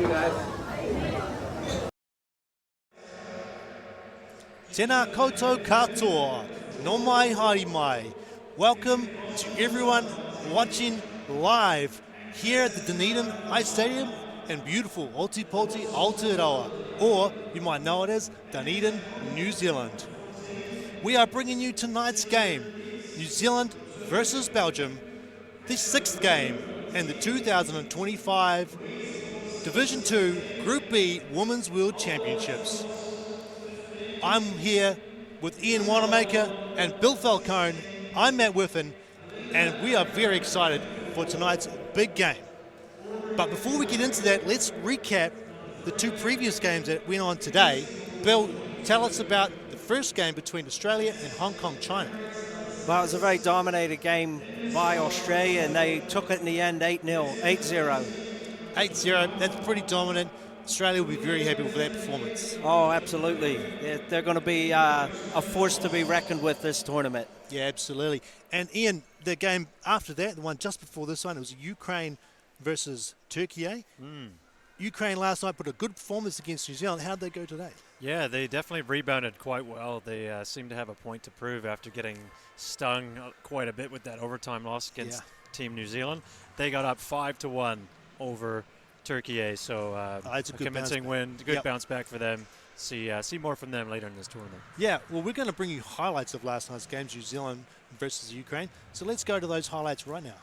you, guys. Tēnā koutou katoa, no mai haere mai. Welcome to everyone watching live here at the Dunedin Ice Stadium in beautiful Ōtepoti Aotearoa, or you might know it as Dunedin, New Zealand. We are bringing you tonight's game, New Zealand versus Belgium, the 6th game in the 2025 Division 2 Group B Women's World Championships. I'm here with Ian Wanamaker and Bill Falcone. I'm Matt Whiffen, and we are very excited for tonight's big game. But before we get into that, let's recap the 2 previous games that went on today. Bill, tell us about the first game between Australia and Hong Kong, China. Well, it was a very dominated game by Australia, and they took it in the end 8-0, 8-0. 8-0, that's pretty dominant. Australia will be very happy with that performance. Oh, absolutely. They're going to be a force to be reckoned with this tournament. Yeah, absolutely. And Ian, the game after that, the one just before this one, it was Ukraine versus Turkey, eh? Ukraine last night put a good performance against New Zealand. How'd they go today? Yeah, they definitely rebounded quite well. They seem to have a point to prove after getting stung quite a bit with that overtime loss against Team New Zealand. They got up 5-1 over Turkey, so it's a good convincing win, good bounce back for them. See more from them later in this tournament. Yeah, well, we're going to bring you highlights of last night's games, New Zealand versus Ukraine. So let's go to those highlights right now.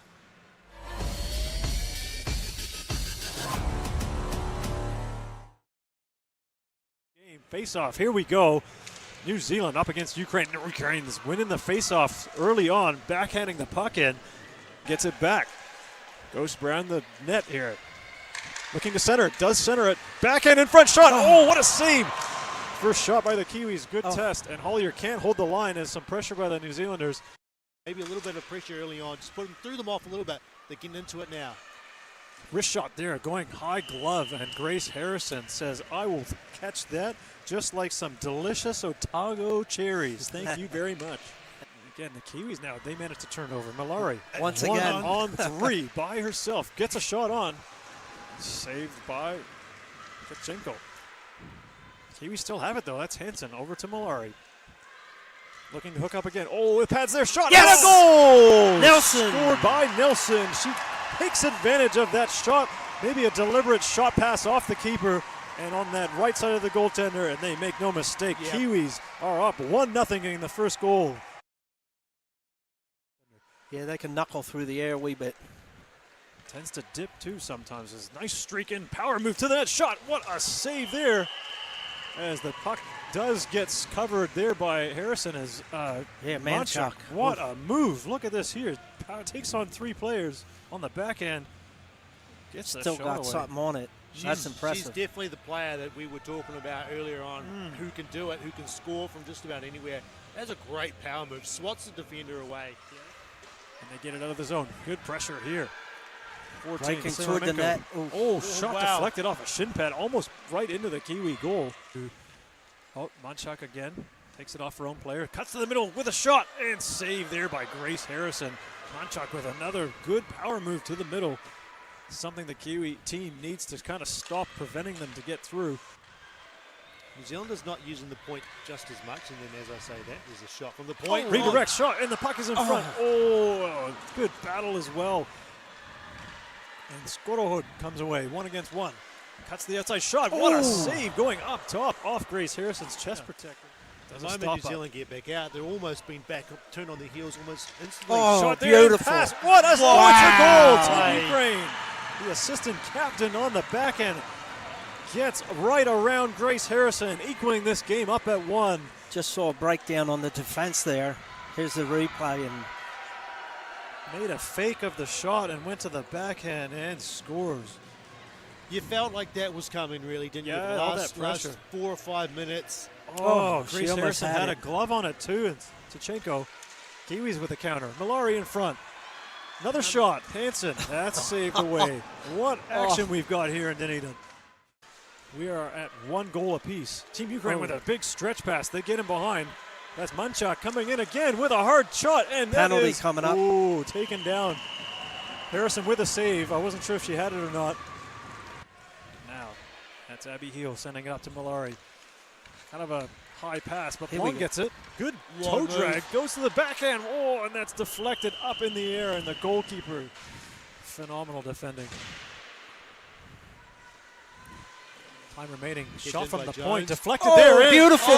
Game face-off, here we go. New Zealand up against Ukraine. Ukraine is winning the face-off early on, backhanding the puck in, gets it back. Goes around the net here. Looking to center it, does center it. Backhand in front shot. Oh, what a save. First shot by the Kiwis, good test. And Hollier can't hold the line as some pressure by the New Zealanders. Maybe a little bit of pressure early on, just threw them off a little bit. They're getting into it now. Wrist shot there, going high glove, and Grace Harrison says, I will catch that just like some delicious Otago cherries. Thank you very much. Again, the Kiwis now, they managed to turn over. Malari, once again, on 3 by herself, gets a shot on. Saved by Kachenko. Kiwis still have it, though. That's Hansen over to Malari. Looking to hook up again. Oh, it pads their shot. Yes! And a goal! Nelson! Scored by Nelson. She takes advantage of that shot. Maybe a deliberate shot pass off the keeper and on that right side of the goaltender, and they make no mistake. Yep. Kiwis are up 1-0 getting the first goal. Yeah, they can knuckle through the air a wee bit. Tends to dip too sometimes. This nice streak in, power move to the net shot. What a save there. As the puck does get covered there by Harrison as Manchuk. What a move. Look at this here. Power takes on 3 players on the backhand. Gets the Still shot got away. something on it. That's impressive. She's definitely the player that we were talking about earlier on. Who can do it, who can score from just about anywhere. That's a great power move. Swats the defender away. And they get it out of the zone. Good pressure here. 14, breaking toward the net. Shot deflected off a shin pad, almost right into the Kiwi goal. Oh, Manchuk again. Takes it off her own player. Cuts to the middle with a shot. And saved there by Grace Harrison. Manchuk with another good power move to the middle. Something the Kiwi team needs to kind of stop preventing them to get through. New Zealand is not using the point just as much, and then as I say that, there's a shot from the point. Redirect shot, and the puck is in front. Oh, good battle as well. And Skorohod comes away, 1-against-1. Cuts the outside shot. What a save going up top off Grace Harrison's chest protector. The moment New Zealand get back out, they're almost been back, turned on their heels almost instantly. Oh, shot there, beautiful. Pass. What a goal to Ukraine. The assistant captain on the backhand gets right around Grace Harrison, equaling this game up at 1. Just saw a breakdown on the defense there. Here's the replay, and made a fake of the shot and went to the backhand and scores. You felt like that was coming, really, didn't you? Yeah, all that pressure. Last 4 or 5 minutes. Oh, Grace Harrison had a glove on it too, and Tachenko. Kiwis with a counter. Malari in front. Another shot. Hansen. That's saved away. What action we've got here in Dunedin. We are at 1 goal apiece. Team Ukraine with a big stretch pass. They get him behind. That's Manchuk coming in again with a hard shot, and penalty coming up. Ooh, taken down. Harrison with a save. I wasn't sure if she had it or not. Now That's Abby Heel sending it up to Malari. Kind of a high pass, but Here we Blong go. gets it. Good Long toe drag, move. goes to the backhand. Oh, and that's deflected up in the air, and the goalkeeper, phenomenal defending. Time remaining. Shot in from by the Jones. point, deflected Oh, there. In. beautiful Oh,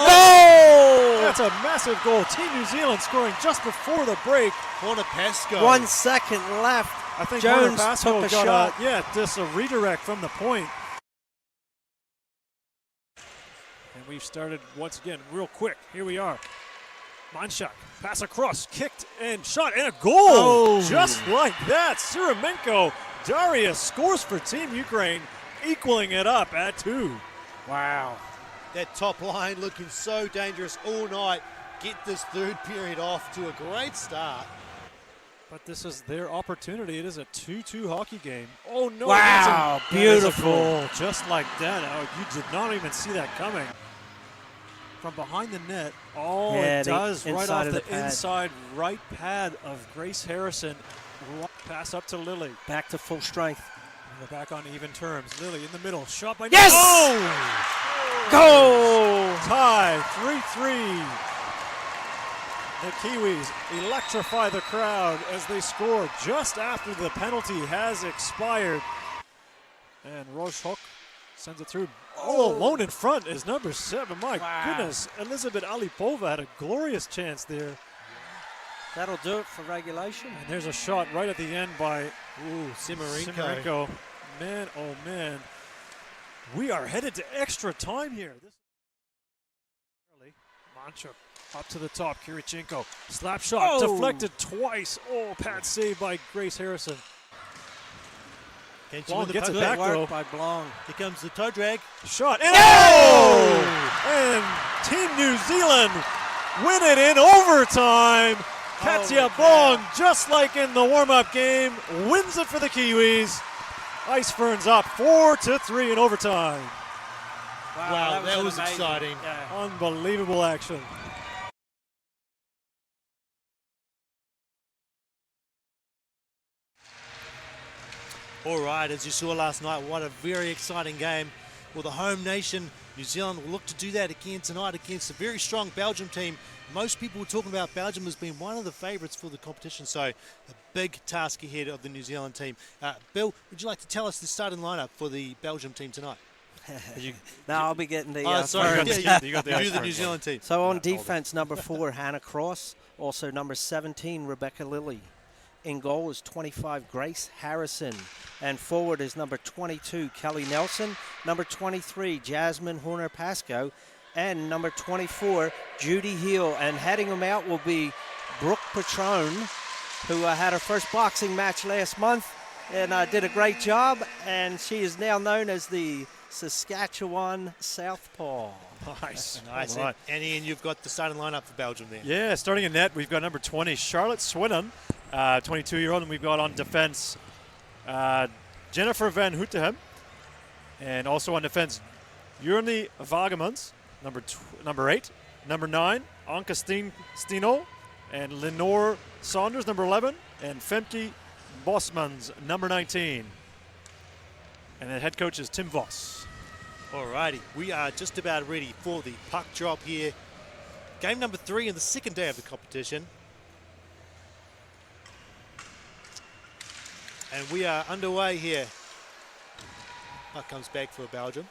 goal! that's a massive goal. Team New Zealand scoring just before the break. Corner Pasco. 1 second left. I think Jones Pasco took a got shot. just a redirect from the point. And we've started once again real quick. Here we are. Manchak, pass across, kicked and shot, and a goal! Oh. Just like that. Siramenko, Darius scores for Team Ukraine, equaling it up at 2. Wow. That top line looking so dangerous all night. Get this third period off to a great start. But this is their opportunity. It is a 2-2 hockey game. Oh, no. Wow, that is a beautiful. goal. Just like that. Oh, you did not even see that coming. From behind the net, Yeah, it the does right inside off of the the pad. inside right pad of Grace Harrison. Pass up to Lily. Back to full strength. We're back on even terms. Lily in the middle. Shot by Yes! Oh! Goal! Tie 3-3. The Kiwis electrify the crowd as they score just after the penalty has expired. And Roche-Hook sends it through. Oh, alone in front is number 7. My goodness. Elizabeth Alipova had a glorious chance there. That'll do it for regulation. And there's a shot right at the end by Simarenko. Man, oh man. We are headed to extra time here. Manchuk up to the top. Kirichenko. Slap shot. Oh. Deflected twice. Oh, pad save by Grace Harrison. Can't Blong win the gets puck it Good back, work though. by Blong. Here comes the toe drag. Shot. And and Team New Zealand win it in overtime. Katja Blong, just like in the warm-up game, wins it for the Kiwis. Ice Ferns up 4-3 in overtime. Wow, that an was amazing- exciting. Yeah. Unbelievable action. All right, as you saw last night, what a very exciting game. Well, the home nation, New Zealand, will look to do that again tonight against a very strong Belgium team. Most people were talking about Belgium as being one of the favourites for the competition, so a big task ahead of the New Zealand team. Bill, would you like to tell us the starting lineup for the Belgium team tonight? No, I'll be getting the Sorry, Ferns. You got the you do Ice the Ferns, New Zealand team. So on defense, number 4, Hannah Cross. Also number 17, Rebecca Lilly. In goal is 25, Grace Harrison. And forward is number 22, Kelly Nelson. Number 23, Jasmine Horner-Pascoe. And number 24, Judy Hill. And heading them out will be Brooke Patrone, who had her first boxing match last month and did a great job. And she is now known as the Saskatchewan Southpaw. Nice. Nice. All right. And Ian, you've got the starting lineup for Belgium there. Yeah, starting in net, we've got number 20, Charlotte Swinnon, 22-year-old, and we've got on defense Jennifer Van Hoetegem, and also on defense Jurni Vagemans, number 8, number 9, Anke Stino, and Lenore Saunders, number 11, and Femke Bosmans, number 19. And the head coach is Tim Voss. Alrighty, we are just about ready for the puck drop here. Game number 3 in the second day of the competition. And we are underway here. Puck comes back for Belgium.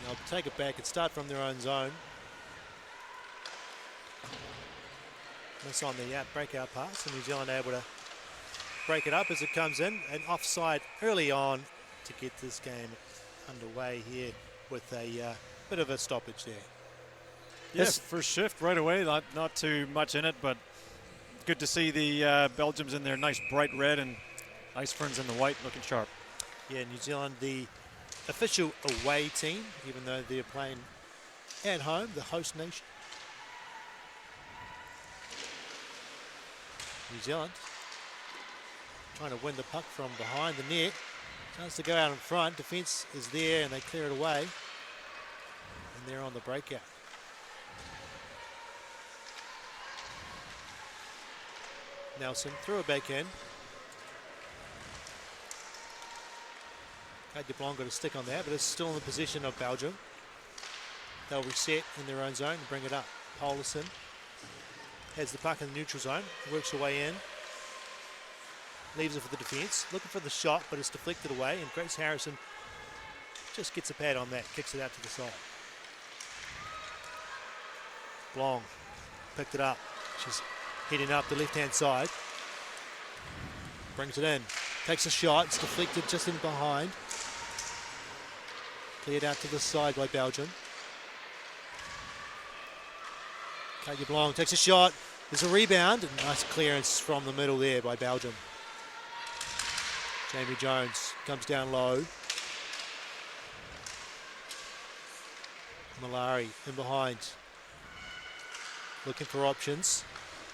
They'll take it back and start from their own zone. Miss on the breakout pass, and New Zealand able to break it up as it comes in, and offside early on to get this game underway here with a bit of a stoppage there. Yes, first shift right away, not too much in it, but good to see the Belgians in their nice bright red and Ice Ferns in the white looking sharp. Yeah, New Zealand, the official away team, even though they're playing at home, the host nation. New Zealand trying to win the puck from behind the net. Chance to go out in front. Defence is there and they clear it away. And they're on the breakout. Nelson threw it back in. Kate DeBlanc got a stick on that, but it's still in the position of Belgium. They'll reset in their own zone and bring it up. Paulison has the puck in the neutral zone, works her way in, leaves it for the defence, looking for the shot, but it's deflected away, and Grace Harrison just gets a pad on that, kicks it out to the side. Blong picked it up. She's heading up the left-hand side. Brings it in. Takes a shot. It's deflected just in behind. Cleared out to the side by Belgium. Kate Blong takes a shot. There's a rebound. And nice clearance from the middle there by Belgium. Jamie Jones comes down low. Malari in behind. Looking for options.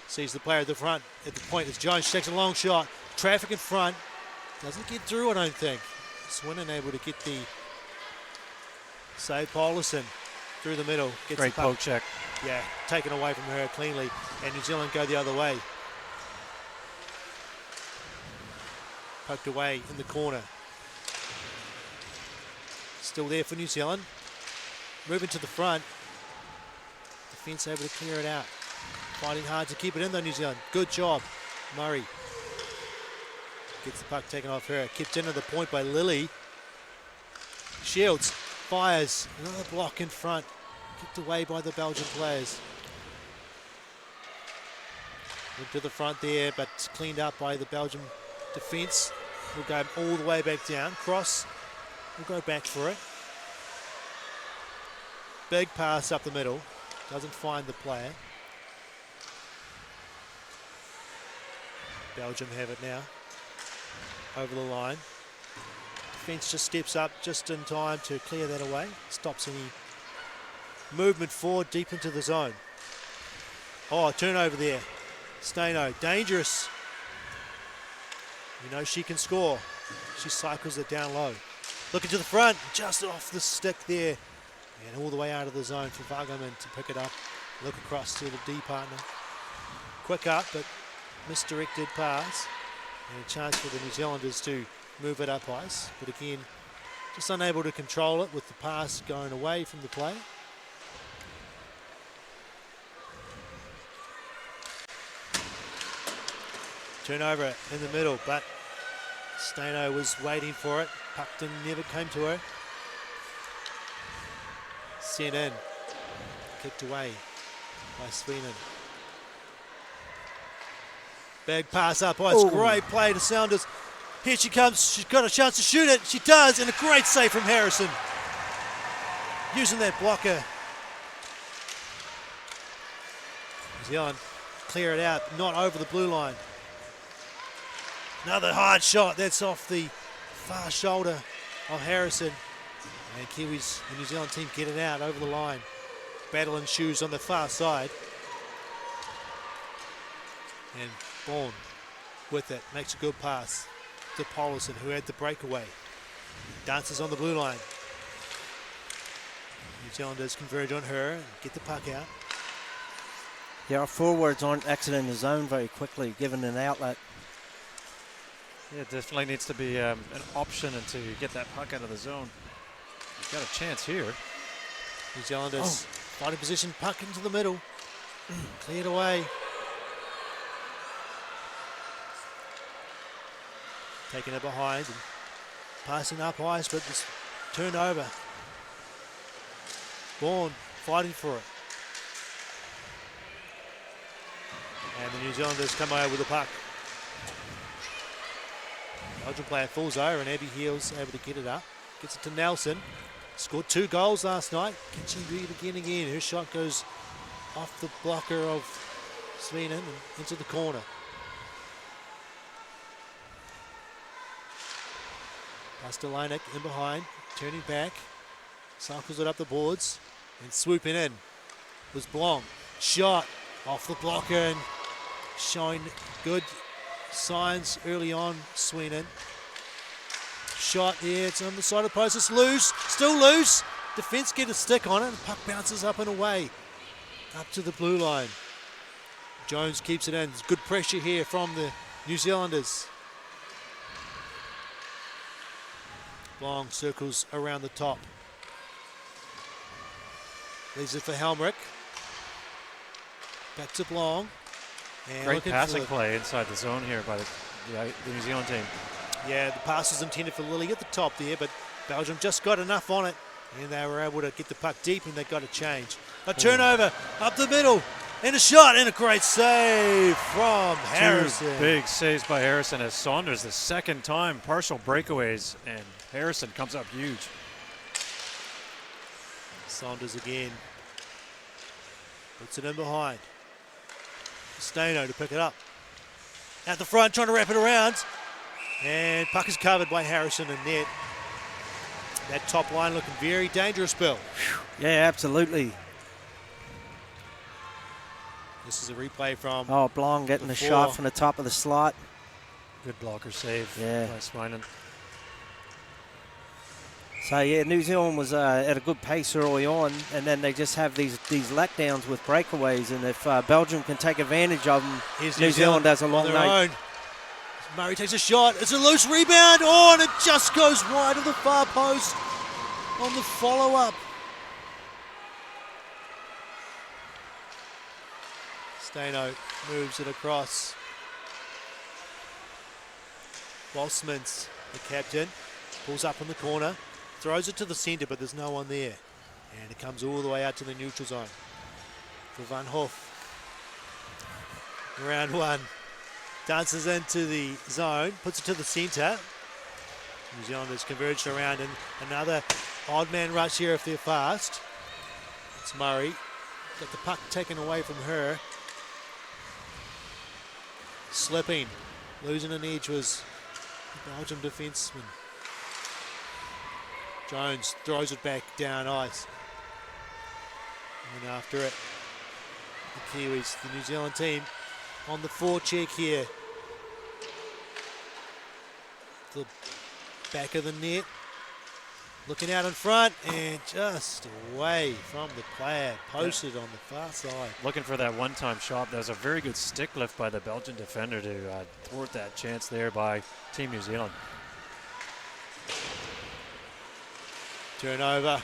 Sees the player at the front. At the point, it's Jones. She takes a long shot. Traffic in front. Doesn't get through, I don't think. Swinton able to get the save. Paulison through the middle. Gets Great the puck. poke check. Yeah, taken away from her cleanly. And New Zealand go the other way. Poked away in the corner. Still there for New Zealand. Moving to the front. Defence able to clear it out. Fighting hard to keep it in though, New Zealand. Good job. Murray gets the puck taken off her. Kept into the point by Lily. Shields fires. Another block in front. Kicked away by the Belgian players. Into the front there, but cleaned up by the Belgian defence. Will go all the way back down. Cross will go back for it. Big pass up the middle. Doesn't find the player. Belgium have it now. Over the line. Defence just steps up just in time to clear that away. Stops any movement forward deep into the zone. Oh, turnover there. Stano, dangerous. You know she can score. She cycles it down low. Looking to the front, just off the stick there. And all the way out of the zone for Vargaman to pick it up. Look across to the D partner. Quick up, but misdirected pass. And a chance for the New Zealanders to move it up ice. But again, just unable to control it with the pass going away from the play. Turnover in the middle, but Stano was waiting for it. Puckton never came to her. Sent in. Kicked away by Sweenan. Big pass up. Oh, it's great play to Sounders. Here she comes. She's got a chance to shoot it. She does, and a great save from Harrison. Using that blocker. New Zealand clear it out, not over the blue line. Another hard shot. That's off the far shoulder of Harrison. And Kiwis, the New Zealand team, get it out over the line. Battle ensues on the far side. And Bourne with it, makes a good pass to Paulison, who had the breakaway. Dances on the blue line. New Zealanders converge on her and get the puck out. Yeah, our forwards aren't exiting the zone very quickly, given an outlet. Yeah, it definitely needs to be an option and to get that puck out of the zone. Got a chance here. New Zealanders fighting position, puck into the middle. Cleared away. Taking it behind and passing up ice, but this turnover. Bourne fighting for it. And the New Zealanders come away with the puck. Belgian player falls over and Abby Heels able to get it up. Gets it to Nelson. Scored 2 goals last night. Can she do it again? Her shot goes off the blocker of Sweenan and into the corner. Pastelanek in behind, turning back, cycles it up the boards, and swooping in was Blong. Shot off the blocker and showing good signs early on, Sweenan. Shot here, it's on the side of the post, it's loose, still loose. Defence get a stick on it, and the puck bounces up and away, up to the blue line. Jones keeps it in, there's good pressure here from the New Zealanders. Long circles around the top. Leaves it for Helmrich. Back to Blong. And Great passing play inside the zone here by the New Zealand team. Yeah, the pass was intended for Lily at the top there, but Belgium just got enough on it, and they were able to get the puck deep, and they got a change. A turnover up the middle, and a shot, and a great save from Harrison. Two big saves by Harrison as Saunders, the second time, partial breakaways, and Harrison comes up huge. Saunders again. Puts it in behind. Stano to pick it up. At the front, trying to wrap it around. And puck is covered by Harrison and net. That top line looking very dangerous, Bill. Yeah, absolutely. This is a replay from... Oh, Blong getting a shot from the top of the slot. Good blocker save by Swinan. So, yeah, New Zealand was at a good pace early on, and then they just have these letdowns with breakaways, and if Belgium can take advantage of them, New Zealand has a long night. Murray takes a shot. It's a loose rebound. Oh, and it just goes wide of the far post on the follow-up. Stano moves it across. Bosmans, the captain, pulls up in the corner. Throws it to the centre, but there's no one there. And it comes all the way out to the neutral zone. For Van Hoff. Round one. Dances into the zone, puts it to the centre. New Zealanders converged around, and another odd man rush here if they're fast. It's Murray. Got the puck taken away from her. Slipping. Losing an edge was the Belgium defenseman. Jones throws it back down ice. And after it, the Kiwis, the New Zealand team, on the forecheck here. The back of the net. Looking out in front and just away from the player. Posted on the far side. Looking for that one-time shot. That was a very good stick lift by the Belgian defender to thwart that chance there by Team New Zealand. Turnover.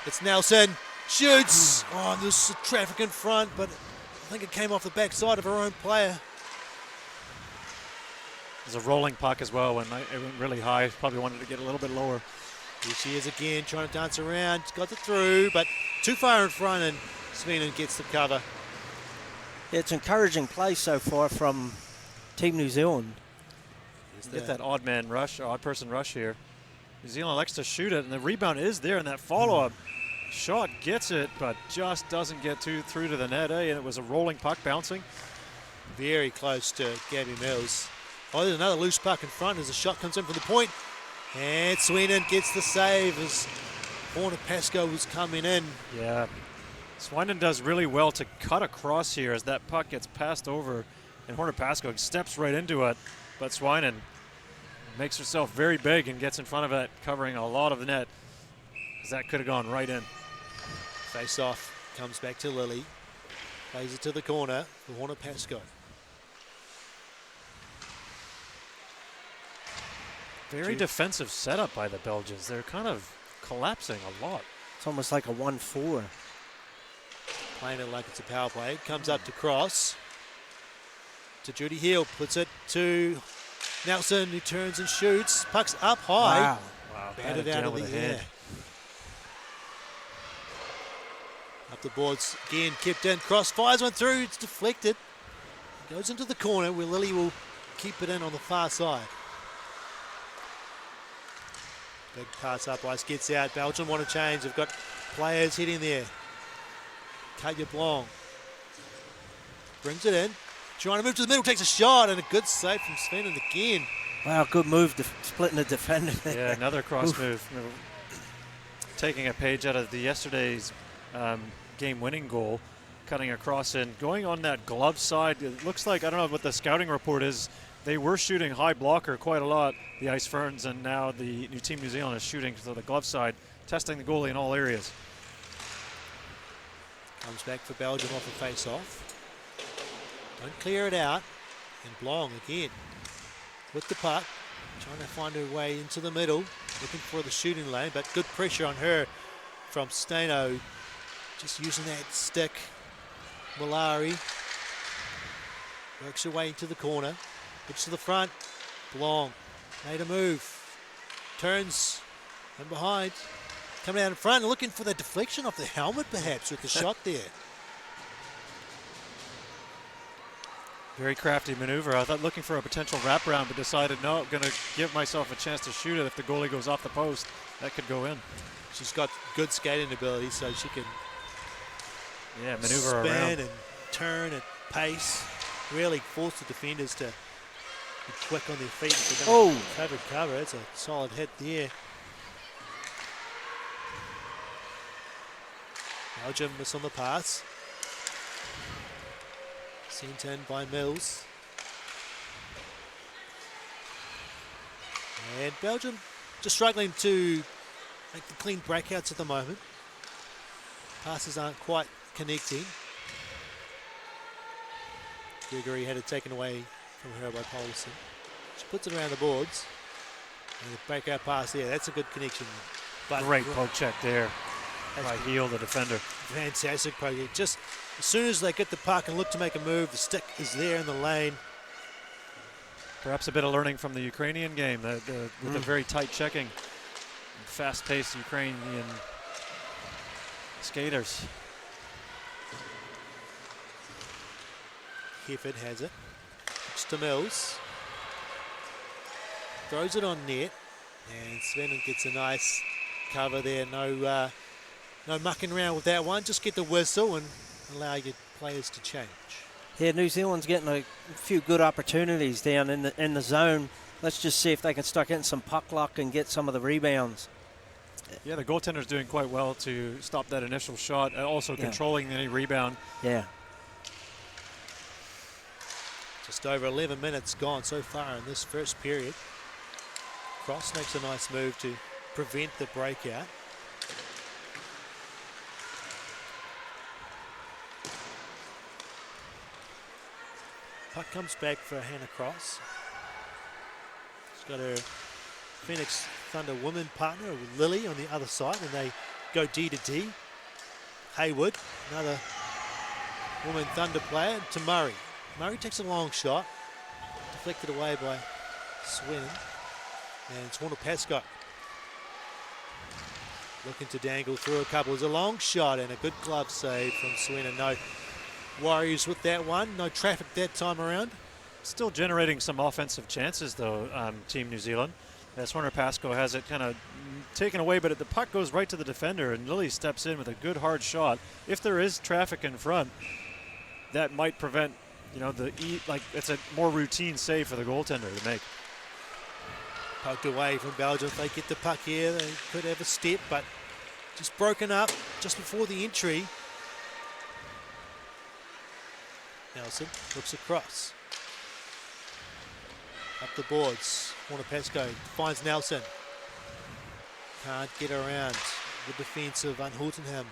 It's Nelson. Shoots. Oh, there's traffic in front, but I think it came off the backside of her own player. There's a rolling puck as well when it went really high. Probably wanted to get a little bit lower. Here she is again, trying to dance around. Got it through, but too far in front, and Svenen gets the cover. Yeah, it's encouraging play so far from Team New Zealand. Get that odd man rush, odd person rush here. New Zealand likes to shoot it, and the rebound is there, and that follow-up shot gets it, but just doesn't get through to the net, and it was a rolling puck bouncing. Very close to Gabby Mills. Oh, there's another loose puck in front as the shot comes in from the point. And Swinen gets the save as Horner Pascoe was coming in. Yeah, Swinen does really well to cut across here as that puck gets passed over, and Horner Pascoe steps right into it, but Swinen makes herself very big and gets in front of it, covering a lot of the net, because that could have gone right in. Face off, comes back to Lily. Plays it to the corner for Horner Pascoe. Very defensive setup by the Belgians. They're kind of collapsing a lot. It's almost like a 1-4. Playing it like it's a power play. Comes up to cross. To Judy Hill. Puts it to Nelson, who turns and shoots. Puck's up high. Wow. Batted out of the air. Up the boards again. Kept in. Cross. Fires one through. It's deflected. Goes into the corner where Lily will keep it in on the far side. Big pass up ice, gets out. Belgium want to change. They've got players hitting there. Katja Blong brings it in. Trying to move to the middle, takes a shot, and a good save from Svenen again. Wow, good move, splitting the defender there. Yeah, another cross move. Taking a page out of yesterday's game-winning goal, cutting across and going on that glove side. It looks like, I don't know what the scouting report is, they were shooting high blocker quite a lot, the Ice Ferns, and now the new Team New Zealand is shooting to the glove side, testing the goalie in all areas. Comes back for Belgium off a face-off. Don't clear it out. And Blong again with the puck, trying to find her way into the middle. looking for the shooting lane, but good pressure on her from Stano. Just using that stick. Malari works her way into the corner. Pitch to the front. Blong made a move. Turns and behind. Coming out in front and looking for the deflection off the helmet perhaps with the shot there. Very crafty maneuver. I thought looking for a potential wraparound, but decided no, I'm going to give myself a chance to shoot it. If the goalie goes off the post, that could go in. She's got good skating ability, so she can maneuver spin around and turn and pace. Really force the defenders to be quick on their feet. Cover. It's a solid hit there. Belgium miss on the pass. Sent in by Mills. And Belgium just struggling to make the clean breakouts at the moment. Passes aren't quite connecting. Gregory had it taken away from her by Paulson. She puts it around the boards. And the breakout pass there, that's a good connection. But great poke check there by Heel, the defender. Fantastic poke. Just as soon as they get the puck and look to make a move, the stick is there in the lane. Perhaps a bit of learning from the Ukrainian game with the very tight checking, fast-paced Ukrainian skaters. Hefford has it. It's to Mills. Throws it on net. And Svenin gets a nice cover there. No mucking around with that one. Just get the whistle and allow your players to change. Yeah, New Zealand's getting a few good opportunities down in the zone. Let's just see if they can start getting some puck luck and get some of the rebounds. Yeah, the goaltender's doing quite well to stop that initial shot, also controlling any rebound. Yeah. Just over 11 minutes gone so far in this first period. Cross makes a nice move to prevent the breakout. Puck comes back for Hannah Cross. She's got her Phoenix Thunder women partner with Lily on the other side, and they go D to D. Haywood, another woman Thunder player, to Murray. Murray takes a long shot, deflected away by Swin, and it's Warner Pascoe looking to dangle through a couple. It's a long shot and a good glove save from Swin, and no worries with that one. No traffic that time around. Still generating some offensive chances though, Team New Zealand. As Warner Pascoe has it kind of taken away, but the puck goes right to the defender, and Lily steps in with a good hard shot. If there is traffic in front, that might prevent, it's a more routine save for the goaltender to make. Poked away from Belgium. If they get the puck here, they could have a step, but just broken up just before the entry. Nelson looks across. Up the boards. Warner Pascoe finds Nelson. Can't get around the defence of Van Houtenham.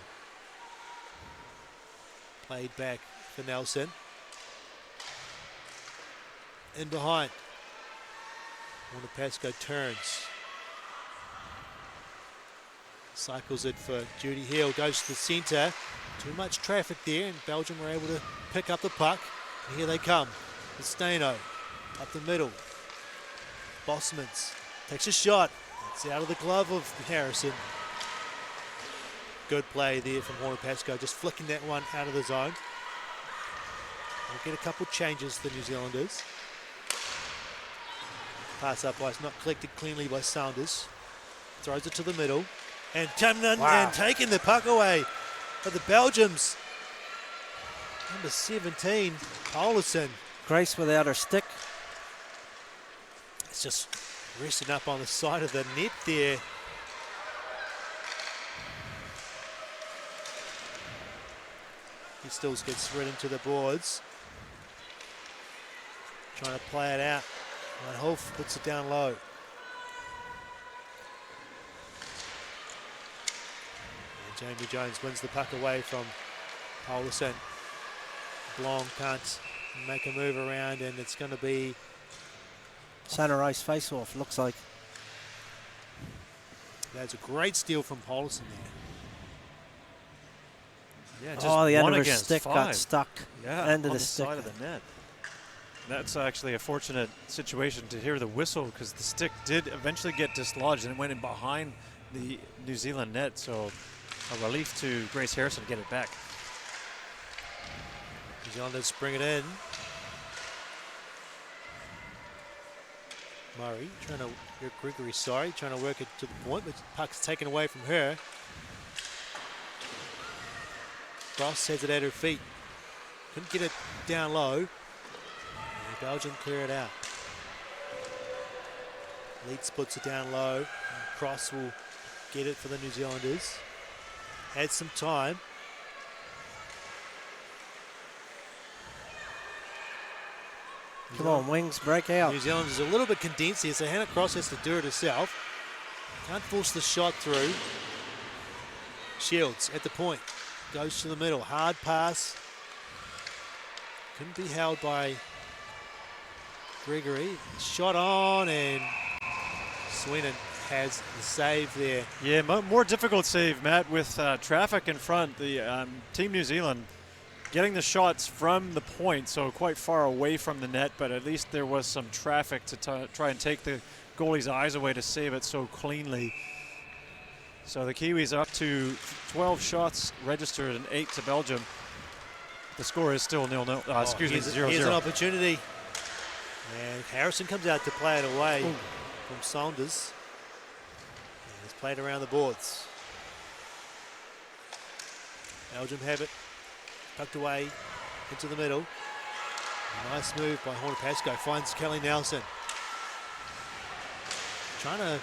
Played back for Nelson. In behind. Warner Pascoe turns. Cycles it for Judy Hill. Goes to the centre. Too much traffic there, and Belgium were able to pick up the puck. And here they come. Stano up the middle. Bosmans takes a shot. It's out of the glove of Harrison. Good play there from Warner Pascoe, just flicking that one out of the zone. We'll get a couple changes, the New Zealanders. Pass up ice, not collected cleanly by Saunders. Throws it to the middle. And coming in and taking the puck away. But the Belgians, number 17, Paulson. Grace without her stick. It's just resting up on the side of the net there. He still gets right into the boards. Trying to play it out. And Holf puts it down low. And Jamie Jones wins the puck away from Paulson. Blong can't make a move around, and it's going to be Center ice face-off, looks like. That's a great steal from Paulson there. Yeah, just Oh, the end one of her against stick got five. stuck. Yeah, End of on the the stick. side of the net. That's actually a fortunate situation to hear the whistle, because the stick did eventually get dislodged and it went in behind the New Zealand net. So a relief to Grace Harrison to get it back. New Zealanders bring it in. Murray Gregory, trying to work it to the point, but puck's taken away from her. Cross heads it at her feet. Couldn't get it down low. And Belgium clear it out. Leeds puts it down low. And Cross will get it for the New Zealanders. Had some time. Come on, Wings, break out. New Zealand is a little bit condensed here, so Hannah Cross has to do it herself. Can't force the shot through. Shields at the point. Goes to the middle. Hard pass. Couldn't be held by Gregory. Shot on, and Sweeney has the save there. Yeah, more difficult save, Matt, with traffic in front. The Team New Zealand getting the shots from the point, so quite far away from the net, but at least there was some traffic to try and take the goalie's eyes away to save it so cleanly. So the Kiwis up to 12 shots registered and 8 to Belgium. The score is still 0-0. Excuse me, 0-0. Here's an opportunity. And Harrison comes out to play it away from Saunders. And it's played around the boards. Belgium have it. Tucked away into the middle. Nice move by Hornapasco. Finds Kelly Nelson. Trying to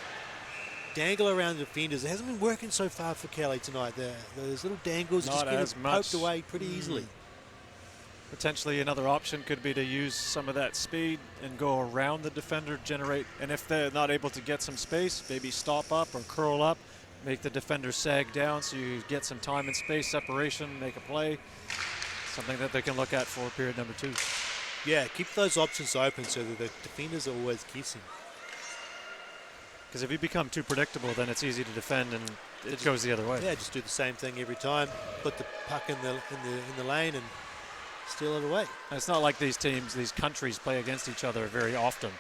dangle around the defenders. It hasn't been working so far for Kelly tonight. Those little dangles Not just get poked away pretty easily. Potentially another option could be to use some of that speed and go around the defender, generate, and if they're not able to get some space, maybe stop up or curl up, make the defender sag down so you get some time and space separation, make a play. Something that they can look at for period number 2. Yeah, keep those options open so that the defenders are always guessing. Because if you become too predictable, then it's easy to defend and it goes the other way. Yeah, just do the same thing every time. Put the puck in the lane and steal it away. And it's not like these teams, these countries play against each other very often.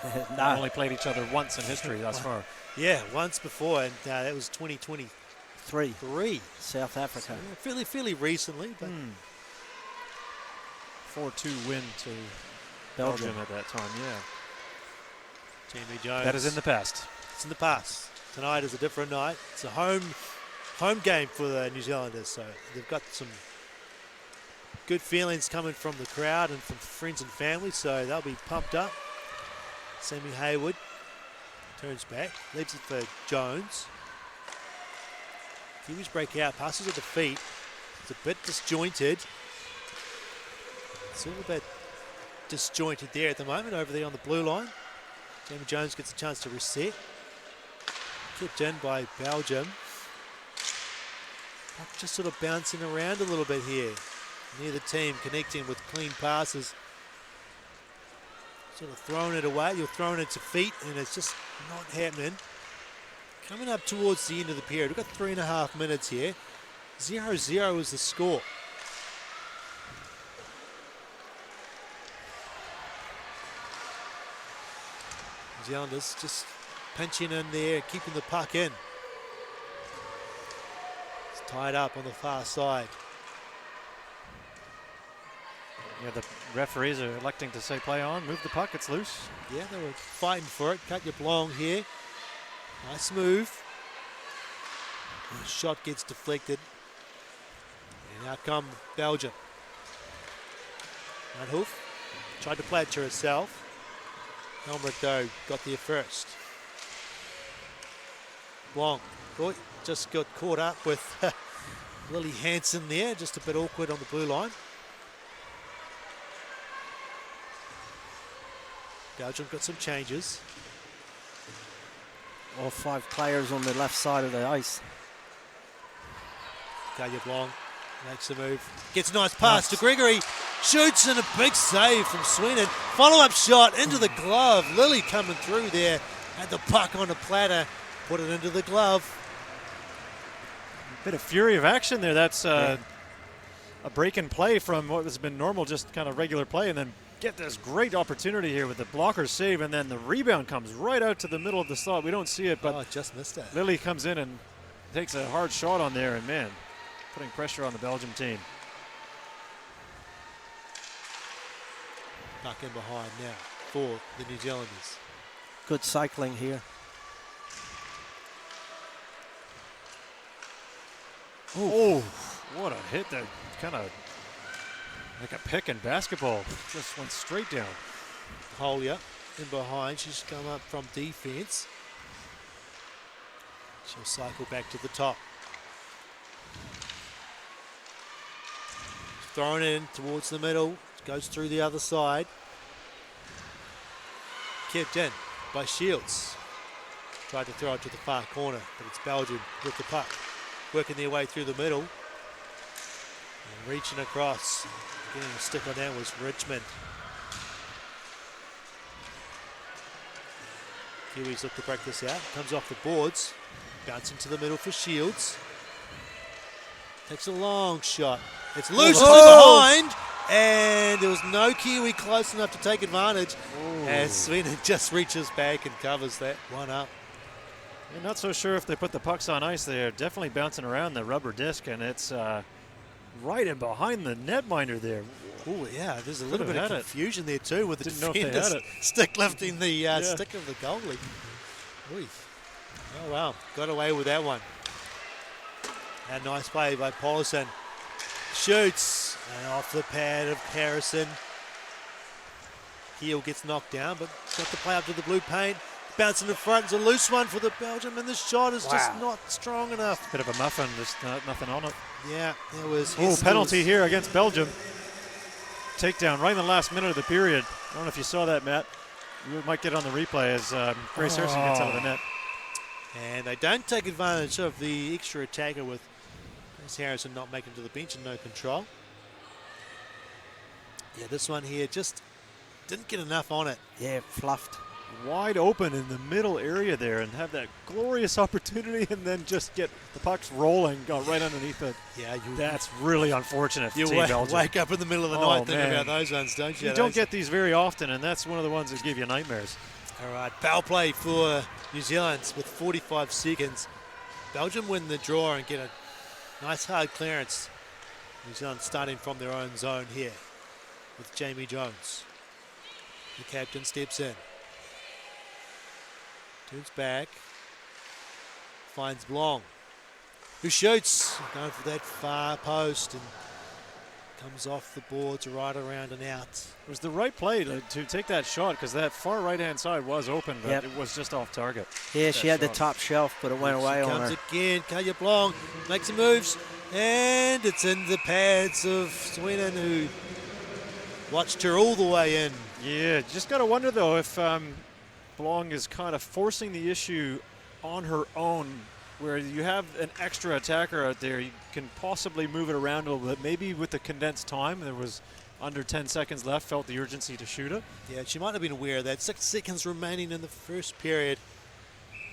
No. They've only played each other once in history thus far. Yeah, once before, and that was 2023. South Africa. So, yeah, fairly recently, but 4-2 win to Belgium at that time, yeah. Jamie Jones. That is in the past. It's in the past. Tonight is a different night. It's a home game for the New Zealanders, so they've got some good feelings coming from the crowd and from friends and family, so they'll be pumped up. Sammy Hayward turns back, leaves it for Jones. Kiwis break out, passes at the feet. It's a bit disjointed. It's all a bit disjointed there at the moment, over there on the blue line. Jamie Jones gets a chance to reset. Kept in by Belgium. Just sort of bouncing around a little bit here. Near the team, connecting with clean passes. Sort of throwing it away. You're throwing it to feet, and it's just not happening. Coming up towards the end of the period. We've got 3.5 minutes here. 0-0 is the score. New Zealanders just pinching in there, keeping the puck in. It's tied up on the far side. Yeah, the referees are electing to say play on, move the puck, it's loose. Yeah, they were fighting for it. Cut your blong here. Nice move. And the shot gets deflected. And out come Belgium. Nuthoff tried to play it to herself. Helmrich, though, got there first. Blong just got caught up with Lily Hansen there. Just a bit awkward on the blue line. Belgium got some changes. All 5 players on the left side of the ice. Gaia Blong makes a move. Gets a nice pass to Gregory. Shoots, and a big save from Sweeney. Follow-up shot into the glove. Lily coming through there. Had the puck on a platter. put it into the glove. Bit of fury of action there. That's a break and play from what has been normal, just kind of regular play, and then get this great opportunity here with the blocker save, and then the rebound comes right out to the middle of the slot. We don't see it, but just missed it. Lily comes in and takes a hard shot on there, and man, putting pressure on the Belgium team. Back in behind now for the New Zealanders. Good cycling here. Oh, what a hit that kind of like a pick in basketball. Just went straight down. Holia in behind. She's come up from defense. She'll cycle back to the top. Thrown in towards the middle. Goes through the other side. Kept in by Shields. Tried to throw it to the far corner, but it's Belgium with the puck. Working their way through the middle. And reaching across. Getting a stick on that was Richmond. Kiwis look to break this out. Comes off the boards. Bouncing to the middle for Shields. Takes a long shot. It's loose from behind. And there was no Kiwi close enough to take advantage. As Sweden just reaches back and covers that one up. I'm not so sure if they put the pucks on ice. They're definitely bouncing around the rubber disc, and it's right in behind the netminder there. Oh, yeah, there's a little bit of confusion there too with the defender's stick lifting the stick of the goalie. Oy. Oh, wow, got away with that one. And nice play by Paulson. Shoots, and off the pad of Harrison. Heel gets knocked down, but got the play up to the blue paint. Bouncing in front, it's a loose one for the Belgium, and the shot is just not strong enough. Bit of a muffin, just nothing on it. Yeah, there was. Penalty here against Belgium. Takedown right in the last minute of the period. I don't know if you saw that, Matt. We might get on the replay as Grace Harrison gets out of the net. And they don't take advantage of the extra attacker with Grace Harrison not making it to the bench and no control. Yeah, this one here just didn't get enough on it. Yeah, fluffed. Wide open in the middle area there and have that glorious opportunity and then just get the pucks rolling, go right underneath it. Yeah, that's really unfortunate for Team Belgium. Wake up in the middle of the night thinking about those ones, don't you? You don't get these very often, and that's one of the ones that give you nightmares. All right, foul play for New Zealand with 45 seconds. Belgium win the draw and get a nice hard clearance. New Zealand starting from their own zone here with Jamie Jones. The captain steps in. Turns back. Finds Blong, who shoots. Going for that far post and comes off the boards right around and out. It was the right play to take that shot because that far right-hand side was open, but it was just off target. Yeah, she had the top shelf, but it went away on her. Comes again. Kaya Blong makes some moves, and it's in the pads of Sweden, who watched her all the way in. Yeah, just got to wonder, though, if Blong is kind of forcing the issue on her own, where you have an extra attacker out there. You can possibly move it around a little bit. Maybe with the condensed time, there was under 10 seconds left, felt the urgency to shoot it. Yeah, she might have been aware of that. 6 seconds remaining in the first period.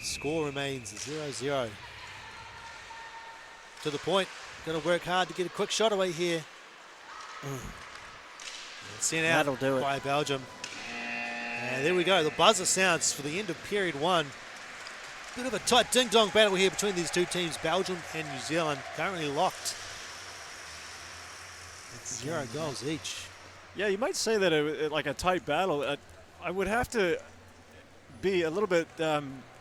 Score remains 0-0. To the point. Going to work hard to get a quick shot away here. Sent out That'll do it by Belgium. And there we go. The buzzer sounds for the end of period one. Bit of a tight ding-dong battle here between these two teams, Belgium and New Zealand, currently locked. It's 0 goals each. Yeah, you might say that it like a tight battle. I would have to be a little bit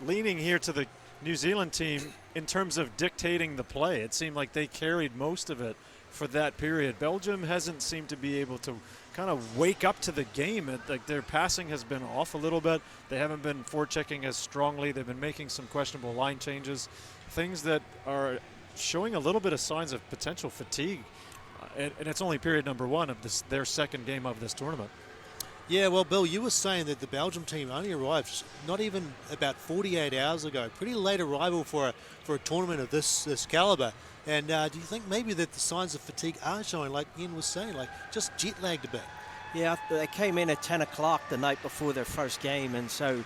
leaning here to the New Zealand team in terms of dictating the play. It seemed like they carried most of it for that period. Belgium hasn't seemed to be able to kind of wake up to the game. Like their passing has been off a little bit. They haven't been forechecking as strongly. They've been making some questionable line changes, things that are showing a little bit of signs of potential fatigue. And it's only period number one of their second game of this tournament. Yeah, well, Bill, you were saying that the Belgium team only arrived not even about 48 hours ago. Pretty late arrival for a tournament of this caliber. And do you think maybe that the signs of fatigue are showing, like Ian was saying, like just jet lagged a bit? Yeah, they came in at 10 o'clock the night before their first game, and so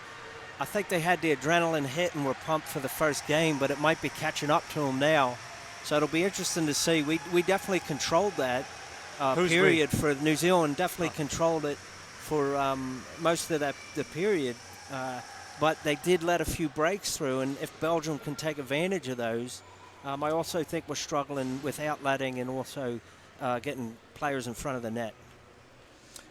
I think they had the adrenaline hit and were pumped for the first game, but it might be catching up to them now. So it'll be interesting to see. We definitely controlled that period for New Zealand. Definitely controlled it for most of the period. But they did let a few breaks through, and if Belgium can take advantage of those, I also think we're struggling with outletting and also getting players in front of the net.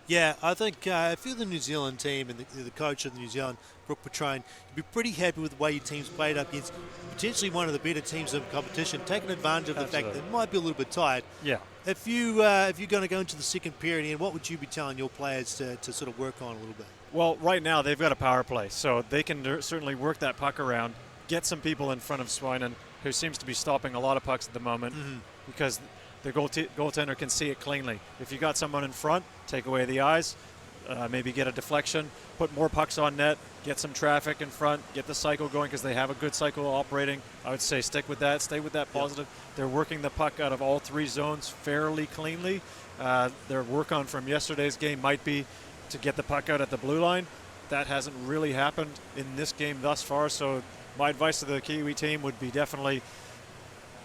Yeah, I think if you're the New Zealand team and the coach of the New Zealand, Brooke Petrone, you'd be pretty happy with the way your team's played up against potentially one of the better teams in the competition, taking advantage of the fact that it might be a little bit tight. Yeah. If you're going to go into the second period, Ian, what would you be telling your players to sort of work on a little bit? Well, right now they've got a power play, so they can certainly work that puck around, get some people in front of Swinen, who seems to be stopping a lot of pucks at the moment because the goaltender can see it cleanly. If you got someone in front, take away the eyes, maybe get a deflection, put more pucks on net, get some traffic in front, get the cycle going because they have a good cycle operating. I would say stick with that, stay with that positive. Yep. They're working the puck out of all three zones fairly cleanly. Their work on from yesterday's game might be to get the puck out at the blue line. That hasn't really happened in this game thus far, so my advice to the Kiwi team would be definitely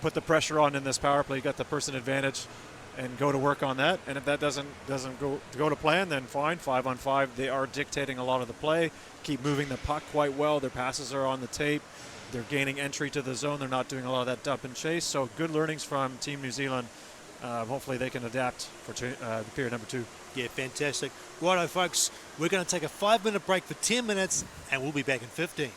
put the pressure on in this power play, got the person advantage, and go to work on that. And if that doesn't go to plan, then fine, 5-on-5. They are dictating a lot of the play, keep moving the puck quite well. Their passes are on the tape. They're gaining entry to the zone. They're not doing a lot of that dump and chase. So good learnings from Team New Zealand. Hopefully they can adapt for the period number 2. Yeah, fantastic. Righto, folks, we're going to take a 5-minute break for 10 minutes, and we'll be back in 15.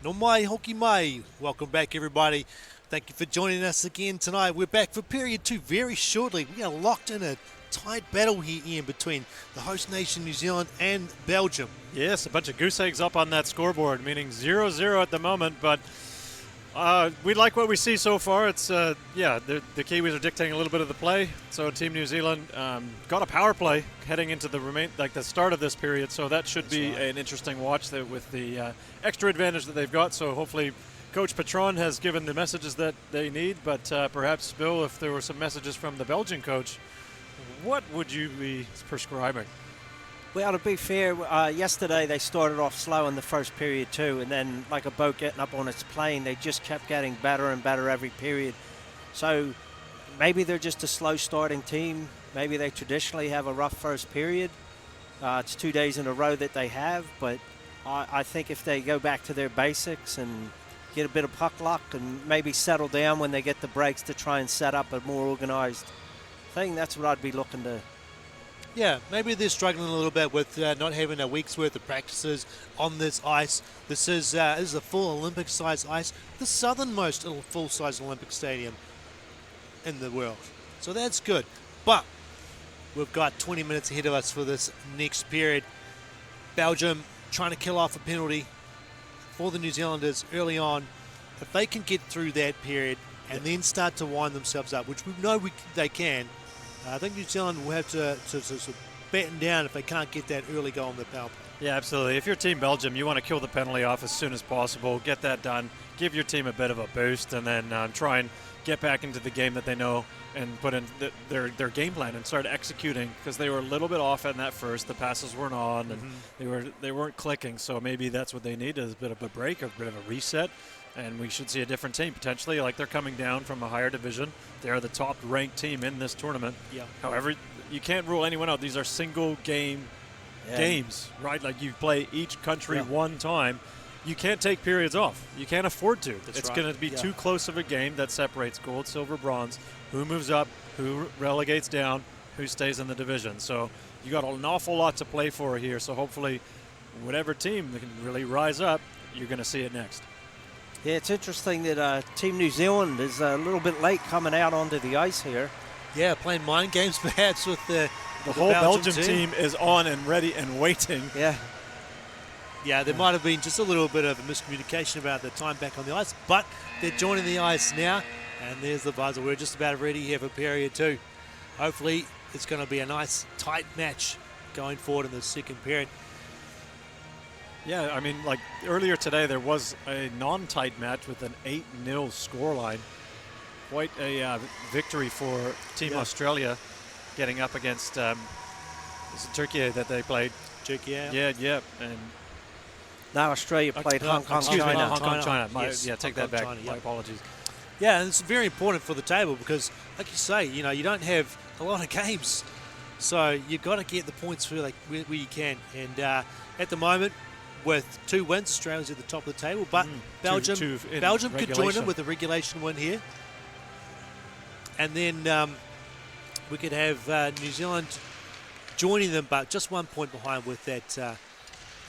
No mai hoki mai. Welcome back, everybody. Thank you for joining us again tonight. We're back for period 2 very shortly. We are locked in a tight battle here, Ian, between the host nation, New Zealand, and Belgium. Yes, a bunch of goose eggs up on that scoreboard, meaning 0-0 at the moment, but we like what we see so far. It's, the Kiwis are dictating a little bit of the play, so Team New Zealand got a power play heading into the start of this period, so that should be an interesting watch with the extra advantage that they've got, so hopefully Coach Patron has given the messages that they need, but perhaps, Bill, if there were some messages from the Belgian coach, what would you be prescribing? Well, to be fair, yesterday they started off slow in the first period too, and then like a boat getting up on its plane, they just kept getting better and better every period. So maybe they're just a slow starting team. Maybe they traditionally have a rough first period. It's 2 days in a row that they have, but I think if they go back to their basics and get a bit of puck luck and maybe settle down when they get the breaks to try and set up a more organized thing, that's what I'd be looking to. Yeah, maybe they're struggling a little bit with not having a week's worth of practices on this ice. This is a full Olympic-size ice, the southernmost full-size Olympic stadium in the world. So that's good. But we've got 20 minutes ahead of us for this next period. Belgium trying to kill off a penalty for the New Zealanders early on. If they can get through that period and then start to wind themselves up, which we know they can, I think New Zealand will have to batten down if they can't get that early goal on the power play. Yeah, absolutely. If you're Team Belgium, you want to kill the penalty off as soon as possible, get that done, give your team a bit of a boost, and then try and get back into the game that they know and put in their game plan and start executing, because they were a little bit off in that first. The passes weren't on, and they weren't clicking, so maybe that's what they need is a bit of a break, a bit of a reset, and we should see a different team potentially. Like, they're coming down from a higher division. They're the top-ranked team in this tournament. Yeah. However, you can't rule anyone out. These are single-game games, right? Like, you play each country one time. You can't take periods off. You can't afford to. It's going to be too close of a game that separates gold, silver, bronze, who moves up, who relegates down, who stays in the division. So you got an awful lot to play for here. So hopefully whatever team that can really rise up, you're going to see it next. Yeah, it's interesting that Team New Zealand is a little bit late coming out onto the ice here. Yeah, playing mind games perhaps with the whole Belgium team is on and ready and waiting. Yeah, there might have been just a little bit of a miscommunication about the time back on the ice, but they're joining the ice now, and there's the buzzer. We're just about ready here for period 2. Hopefully it's going to be a nice, tight match going forward in the second period. Yeah, I mean, like earlier today, there was a non-tight match with an 8-0 scoreline. Quite a victory for Team Australia, getting up against is it Turkey that they played? Turkey, yeah, and now Australia played Hong Kong, China. Hong Kong, China. Take that back. China, My apologies. Yeah, and it's very important for the table because, like you say, you don't have a lot of games, so you've got to get the points where you can. And at the moment, with 2 wins, Australia's at the top of the table, but Belgium could join them with a regulation win here. And then we could have New Zealand joining them, but just 1 point behind with that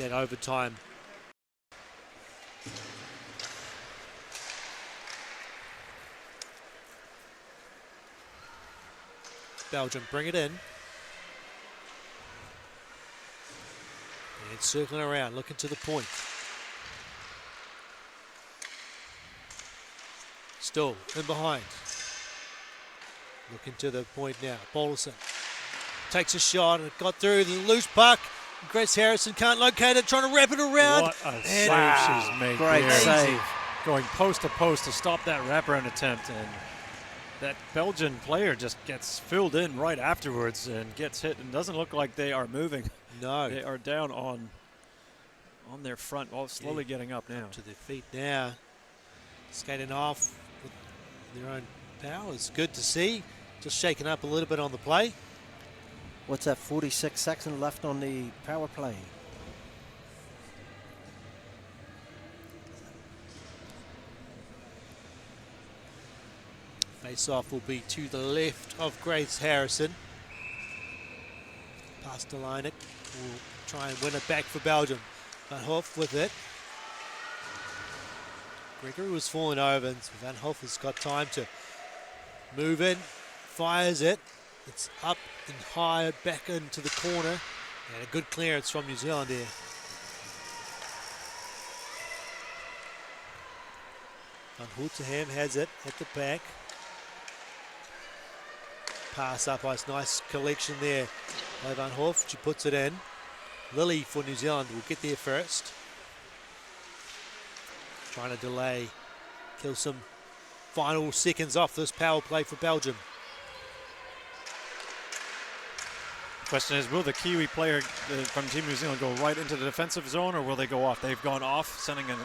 overtime. Belgium bring it in. And circling around, looking to the point. Still in behind. Looking to the point now. Bolson takes a shot and got through the loose puck. Grace Harrison can't locate it, trying to wrap it around. What a save she's made. Great save. Going post to post to stop that wraparound attempt, and that Belgian player just gets filled in right afterwards and gets hit, and doesn't look like they are moving. No. They are down on their front, slowly getting up now. Up to their feet now. Skating off with their own power. It's good to see. Just shaking up a little bit on the play. What's that, 46 seconds left on the power play? Face-off will be to the left of Grace Harrison. Pastelanek will try and win it back for Belgium. But Hoff with it. Gregory was falling over, and Van Hof has got time to move in, fires it. It's up and high, back into the corner, and a good clearance from New Zealand here. Van Hultenham has it at the back. Pass up, nice collection there by Van Hof. She puts it in. Lily for New Zealand will get there first. Trying to delay, kill some final seconds off this power play for Belgium. Question is, will the Kiwi player from Team New Zealand go right into the defensive zone, or will they go off? They've gone off, sending a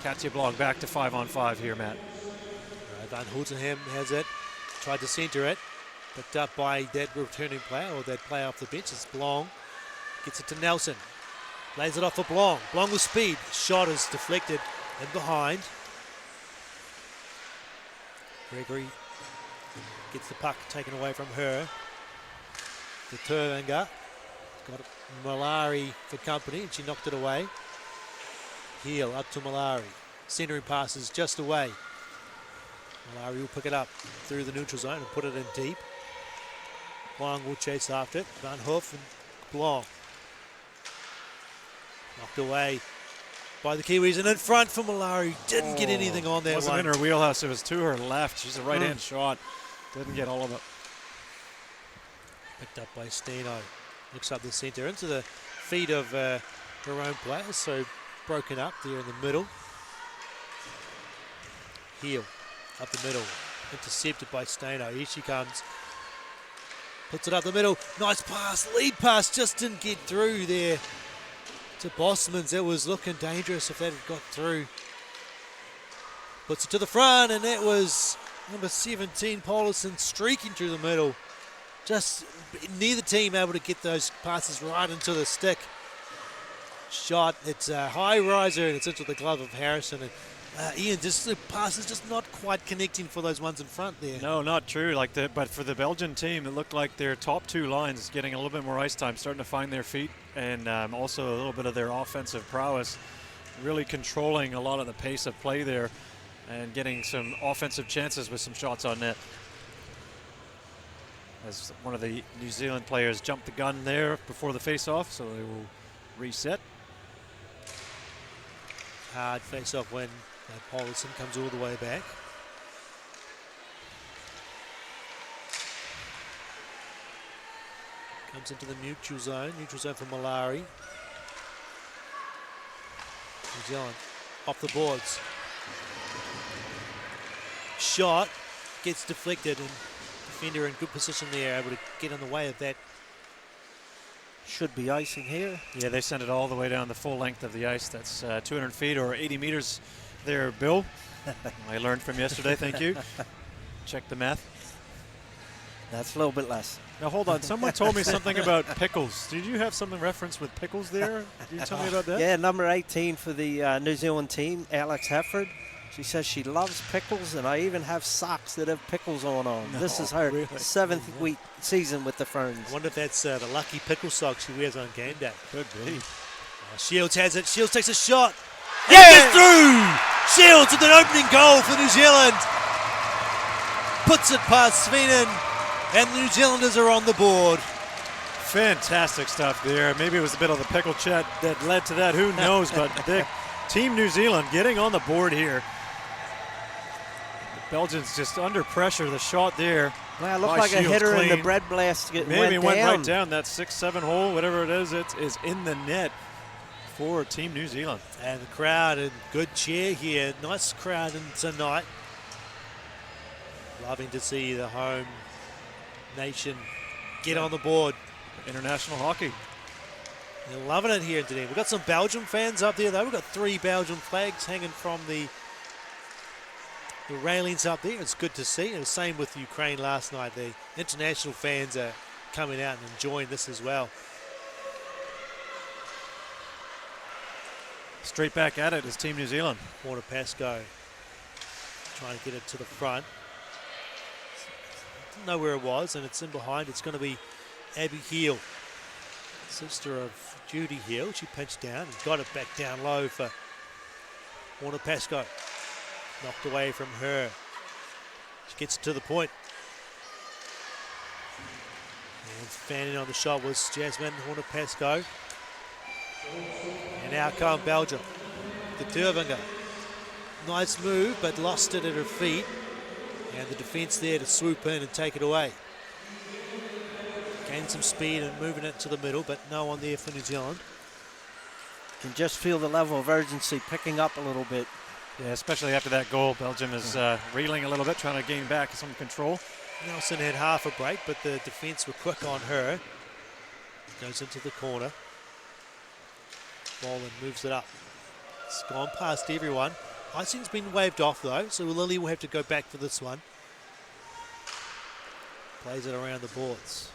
Katja Blog back to 5-on-5 here, Matt. Van Hultenham has it, tried to centre it, picked up by that returning player, or that player off the bench. It's Blong, gets it to Nelson, lays it off for Blong. Blong with speed, shot is deflected and behind. Gregory gets the puck taken away from her. The Turvanger got Malari for company, and she knocked it away. Heel up to Malari. Centering passes just away. Malari will pick it up through the neutral zone and put it in deep. Blong will chase after it. Van Hoof and Blong. Knocked away by the Kiwis, and in front for Malari. Didn't get anything on that wasn't one. In her wheelhouse. It was to her left. She's a right-hand shot. Didn't get all of it. Picked up by Steno. Looks up the centre into the feet of her own players, so broken up there in the middle. Heel up the middle. Intercepted by Steno. Here she comes. Puts it up the middle. Nice pass. Lead pass just didn't get through there to Bosmans. It was looking dangerous if that had got through. Puts it to the front, and that was number 17, Paulison, streaking through the middle. Just neither team able to get those passes right into the stick. Shot, it's a high riser, and it's into the glove of Harrison. And Ian, just the pass is just not quite connecting for those ones in front there. No, not true. Like that, but for the Belgian team, it looked like their top two lines getting a little bit more ice time, starting to find their feet, and also a little bit of their offensive prowess, really controlling a lot of the pace of play there, and getting some offensive chances with some shots on net. As one of the New Zealand players jumped the gun there before the face-off, so they will reset. Hard face-off when Paulison comes all the way back. Comes into the neutral zone for Malari. New Zealand off the boards. Shot gets deflected, and defender in good position there, able to get in the way of that. Should be icing here. Yeah, they sent it all the way down the full length of the ice. That's 200 feet or 80 meters there, Bill. I learned from yesterday, thank you. Check the math. That's a little bit less. Now hold on, someone told me something about pickles. Did you have something reference with pickles there? Did you tell me about that? Yeah, number 18 for the New Zealand team, Alex Hefford. She says she loves pickles, and I even have socks that have pickles on them. No, this is her really? 7th week season with the Ferns. I wonder if that's the lucky pickle socks she wears on game day. Could be. Shields has it. Shields takes a shot. Yeah! And gets through! Shields with an opening goal for New Zealand. Puts it past Svenen, and the New Zealanders are on the board. Fantastic stuff there. Maybe it was a bit of the pickle chat that led to that. Who knows? But Team New Zealand getting on the board here. The Belgians just under pressure. The shot there. Well, it looked like Shields a hitter clean. in the bread blast. Maybe went down. right down that 6-7 hole, whatever it is in the net for Team New Zealand. And the crowd in good cheer here. Nice crowd tonight. Loving to see the home nation get on the board. International hockey. They're loving it here today. We've got some Belgium fans up there, though. We've got 3 Belgian flags hanging from the railings up there. It's good to see. And the same with Ukraine last night. The international fans are coming out and enjoying this as well. Straight back at it is Team New Zealand. Corner Pasco trying to get it to the front. Didn't know where it was, and it's in behind. It's going to be Abby Heel, sister of Judy Hill. She pinched down and got it back down low for Warner Pascoe. Knocked away from her. She gets to the point. And fanning on the shot was Jasmine Horner Pascoe. And out come Belgium. The Turvinger. Nice move, but lost it at her feet. And the defence there to swoop in and take it away. Gained some speed and moving it to the middle, but no one there for New Zealand. Can just feel the level of urgency picking up a little bit. Yeah, especially after that goal. Belgium is reeling a little bit, trying to gain back some control. Nelson had half a break, but the defence were quick on her. Goes into the corner. Ball and moves it up. It's gone past everyone. Icing's been waved off though, so Lily will have to go back for this one. Plays it around the boards.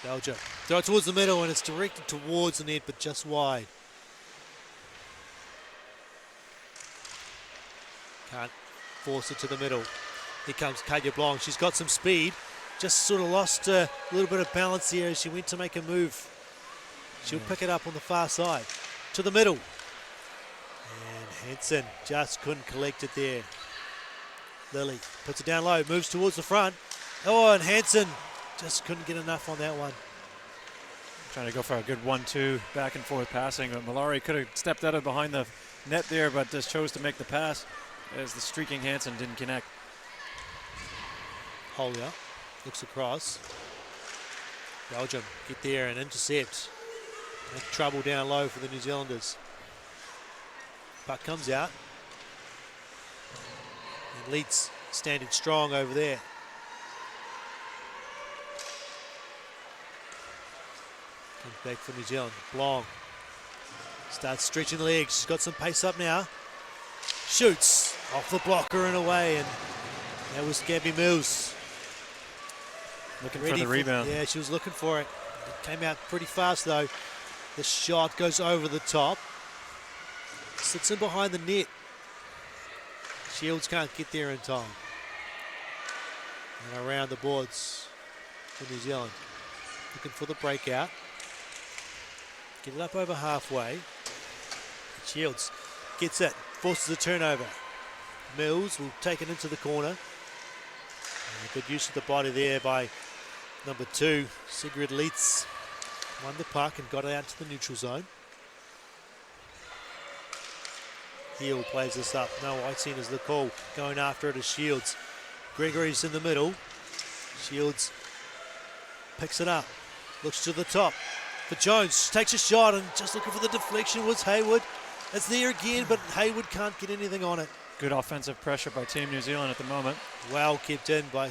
Belgium. Throw it towards the middle and it's directed towards the net, but just wide. Can't force it to the middle. Here comes Katia Blanc. She's got some speed. Just sort of lost a little bit of balance here as she went to make a move. She'll pick it up on the far side. To the middle. And Hansen just couldn't collect it there. Lily puts it down low, moves towards the front. Oh, and Hansen just couldn't get enough on that one. Trying to go for a good 1-2 back and forth passing. Malari could have stepped out of behind the net there, but just chose to make the pass as the streaking Hansen didn't connect. Holia looks across. Belgium get there and intercept. And trouble down low for the New Zealanders. Puck comes out. And Leeds standing strong over there. Comes back for New Zealand. Blanc starts stretching the legs. She's got some pace up now. Shoots off the blocker and away, and that was Gabby Mills. Looking for the rebound. Yeah, she was looking for it. It came out pretty fast though. The shot goes over the top. Sits in behind the net. Shields can't get there in time. And around the boards for New Zealand. Looking for the breakout. Get it up over halfway. Shields gets it. Forces a turnover. Mills will take it into the corner. And good use of the body there by number 2, Sigrid Leitz. Won the puck and got it out to the neutral zone. Heel plays this up. No icing is the call. Going after it is Shields. Gregory's in the middle. Shields picks it up. Looks to the top for Jones. Takes a shot and just looking for the deflection was Hayward. It's there again, but Hayward can't get anything on it. Good offensive pressure by Team New Zealand at the moment. Well kept in by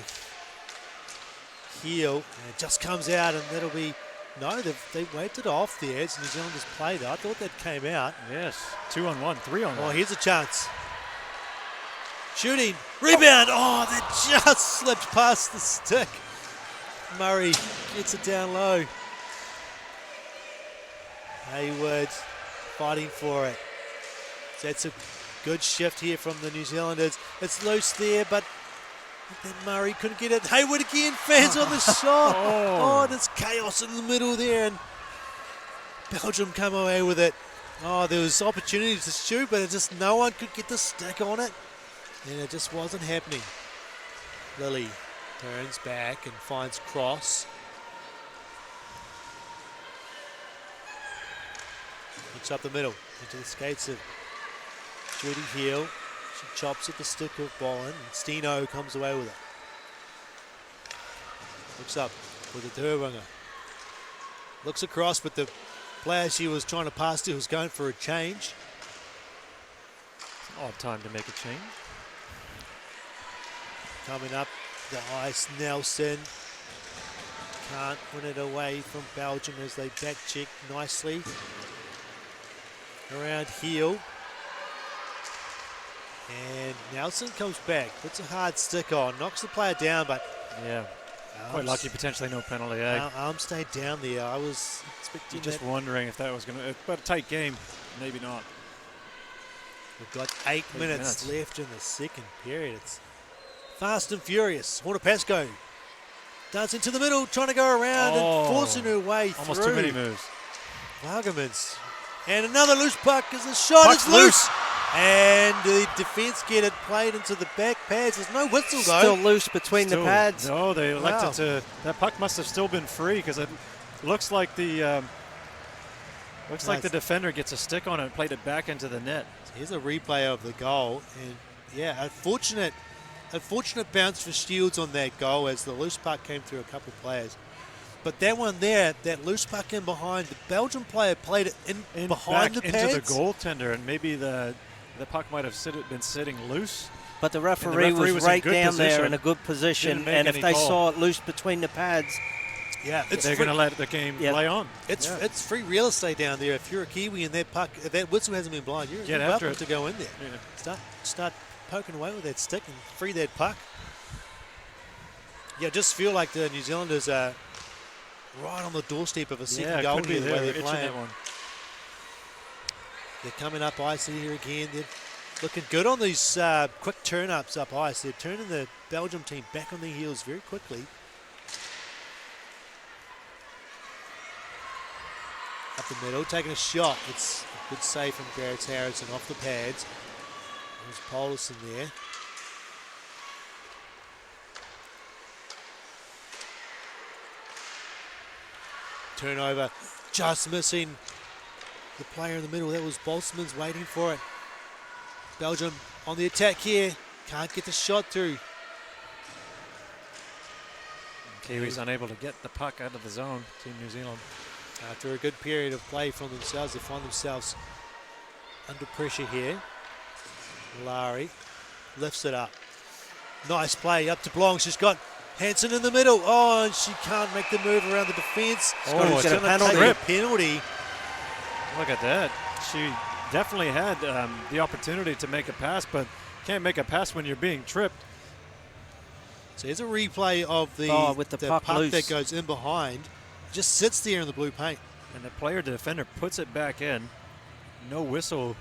Heel. And it just comes out and that'll be... No, they waved it off there as New Zealand has played it. I thought that came out. Yes, 2-on-1, 3-on-1. Oh, here's a chance. Shooting, rebound. Oh, that just slipped past the stick. Murray gets it down low. Hayward fighting for it. That's a good shift here from the New Zealanders. It's loose there, but then Murray couldn't get it. Hayward again, fans on the shot. Oh, and it's chaos in the middle there, and Belgium come away with it. Oh, there was opportunities to shoot, but it just no one could get the stick on it, and it just wasn't happening. Lily turns back and finds Cross. Looks up the middle into the skates of Judy Heel. She chops at the stick of Bolin, and Steno comes away with it. Looks up with the Turvinger. Looks across, but the player she was trying to pass to was going for a change. It's an odd time to make a change. Coming up the ice, Nelson. Can't win it away from Belgium as they back check nicely. Around Heel. And Nelson comes back, puts a hard stick on, knocks the player down, but... Yeah, quite lucky, potentially no penalty. Arm stayed down there. I was expecting just wondering if that was going to... But a tight game, maybe not. We've got 8 minutes left in the second period. It's fast and furious. Horner Pascoe does into the middle, trying to go around and forcing her way through. Almost too many moves. Vargamans And another loose puck as the shot Puck's is loose. And the defense get it played into the back pads. There's no whistle though. Still loose between the pads. No, they elected Wow. to. That puck must have still been free because it looks like the the defender gets a stick on it and played it back into the net. Here's a replay of the goal, and yeah, unfortunate bounce for Shields on that goal as the loose puck came through a couple of players. But that one there, that loose puck in behind, the Belgian player played it in behind back the pads. into the goaltender, and maybe the puck might have been sitting loose. But the referee was right in good down there position. in a good position, Didn't make and if any they call. saw it loose between the pads, Yeah, They're going to let the game play on. It's free real estate down there. If you're a Kiwi and that puck, if that whistle hasn't been blown, you're Get after welcome it. to go in there. Yeah. Start poking away with that stick and free that puck. Yeah, just feel like the New Zealanders are right on the doorstep of a second goal could be here, the way there, they're itching playing. that one. They're coming up ice here again. They're looking good on these quick turn-ups up ice. They're turning the Belgium team back on their heels very quickly. Up the middle, taking a shot. It's a good save from Garrett Harrison off the pads. There's Paulson there. Turnover, just missing the player in the middle. That was Boltzmann's waiting for it. Belgium on the attack here. Can't get the shot through. Kiwis unable to get the puck out of the zone. Team New Zealand. After a good period of play from themselves, they find themselves under pressure here. Larry lifts it up. Nice play up to Blong. She's got Hansen in the middle. Oh, and she can't make the move around the defense. Oh, She's it's a going to penalty. take a penalty. Look at that. She definitely had the opportunity to make a pass, but can't make a pass when you're being tripped. So here's a replay of the puck loose. that goes in behind. Just sits there in the blue paint. And the player, the defender, puts it back in. No whistle,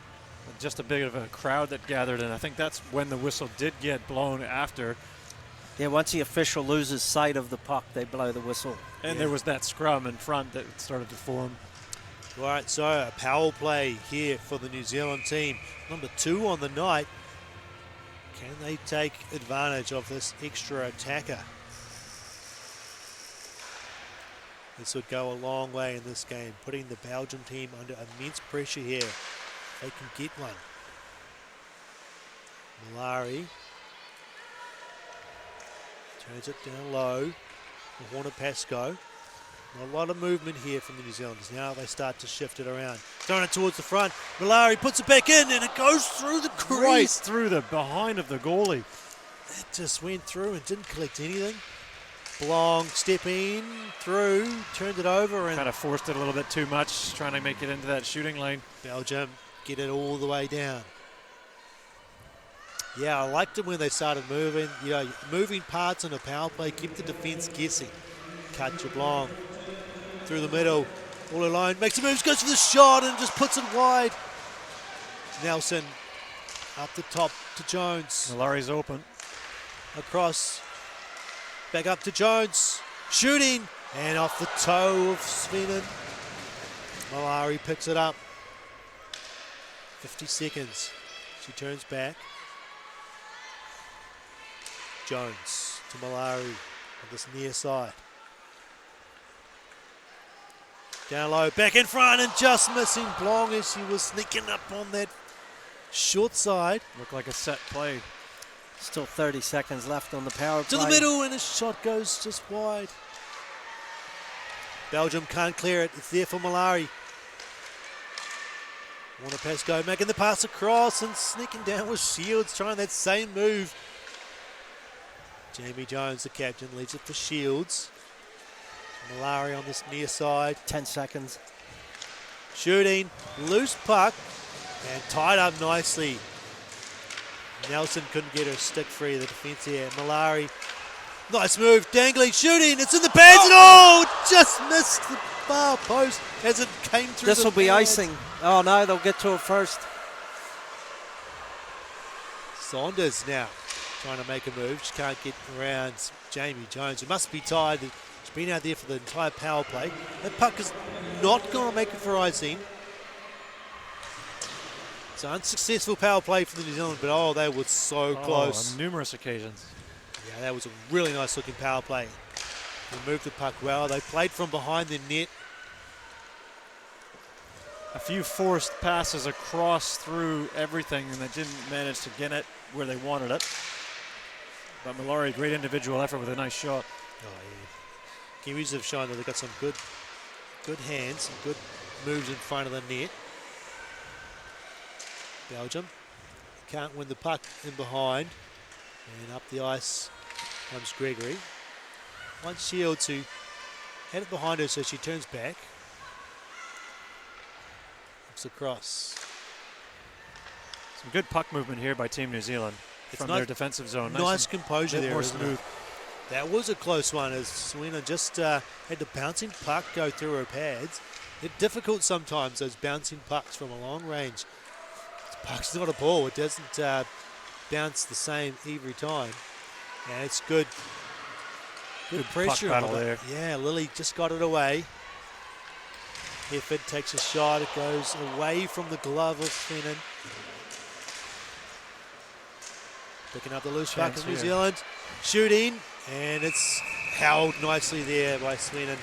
just a bit of a crowd that gathered, and I think that's when the whistle did get blown after. yeah, once the official loses sight of the puck, they blow the whistle. And there was that scrum in front that started to form. All right, so a power play here for the New Zealand team. Number 2 on the night. Can they take advantage of this extra attacker? This would go a long way in this game, putting the Belgium team under immense pressure here. They can get one. Malari turns it down low. The Horner Pascoe. Not a lot of movement here from the New Zealanders. Now they start to shift it around. Throwing it towards the front. Malari puts it back in and it goes through the crease. Right through the behind of the goalie. It just went through and didn't collect anything. Blong stepping through, turned it over, and Kind of forced it a little bit too much, trying to make it into that shooting lane. Belgium get it all the way down. Yeah, I liked it when they started moving. You know, moving parts in a power play keep the defense guessing. Cut Blong through the middle, all alone, makes a move, goes for the shot and just puts it wide. Nelson up the top to Jones. Malari's open. Across, back up to Jones, shooting, and off the toe of Svenen. Malari picks it up. 50 seconds. She turns back. Jones to Malari on this near side. Down low, back in front, and just missing Blong as she was sneaking up on that short side. Looked like a set play. Still 30 seconds left on the power To play. the middle, and a shot goes just wide. Belgium can't clear it. It's there for Malari. Warner Pascoe making the pass across and sneaking down with Shields, trying that same move. Jamie Jones, the captain, leads it for Shields. Malari on this near side. 10 seconds. Shooting, loose puck, and tied up nicely. Nelson couldn't get her stick free, the defense here. Malari, nice move, dangling, shooting, it's in the pads, and just missed the far post as it came through. This will be pads. icing. Oh no, they'll get to it first. Saunders now trying to make a move. She can't get around Jamie Jones, who must be tired. She's been out there for the entire power play. That puck is not going to make it for icing. It's an unsuccessful power play for the New Zealand, but oh, they were so close. On numerous occasions. Yeah, that was a really nice looking power play. They moved the puck well. They played from behind the net. A few forced passes across through everything, and they didn't manage to get it where they wanted it. But Mallory, great individual effort with a nice shot. Oh, yeah. Kiwis have shown that they've got some good hands, some good moves in front of the net. Belgium can't win the puck in behind. And up the ice comes Gregory. One Shields who had it behind her, so she turns back. Looks across. Some good puck movement here by Team New Zealand from their defensive zone. Nice composure there. More smooth. That was a close one as Sweeney just had the bouncing puck go through her pads. It's difficult sometimes, those bouncing pucks from a long range. The puck's not a ball. It doesn't bounce the same every time. And it's good. Good pressure puck battle there. Yeah, Lily just got it away. Hefford takes a shot. It goes away from the glove of Sweeney. Picking up the loose puck of New Zealand. Shooting, and it's held nicely there by Sweeney.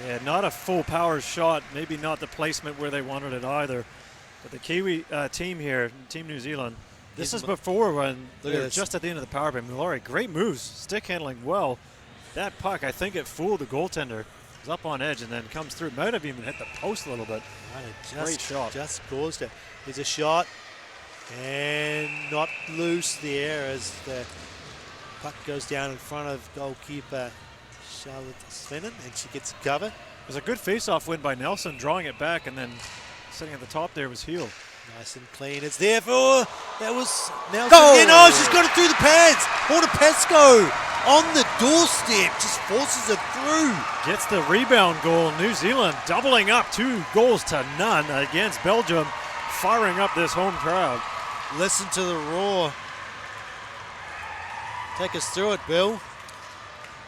Yeah, not a full power shot. Maybe not the placement where they wanted it either. But the Kiwi team here, Team New Zealand, this is before when they're just at the end of the power play. Mallory, great moves, stick handling well. That puck, I think it fooled the goaltender. It was up on edge and then comes through. Might have even hit the post a little bit. Great shot. Just caused it. There's a shot and not loose there as the puck goes down in front of goalkeeper Charlotte Svennen, and she gets cover. It was a good face-off win by Nelson, drawing it back, and then sitting at the top there was Heel. Nice and clean. It's there for, that was Nelson. Yeah, no, she's got it through the pads. Orta Pesco on the doorstep, just forces it through. Gets the rebound goal. New Zealand doubling up 2-0 against Belgium, firing up this home crowd. Listen to the roar. Take us through it, Bill.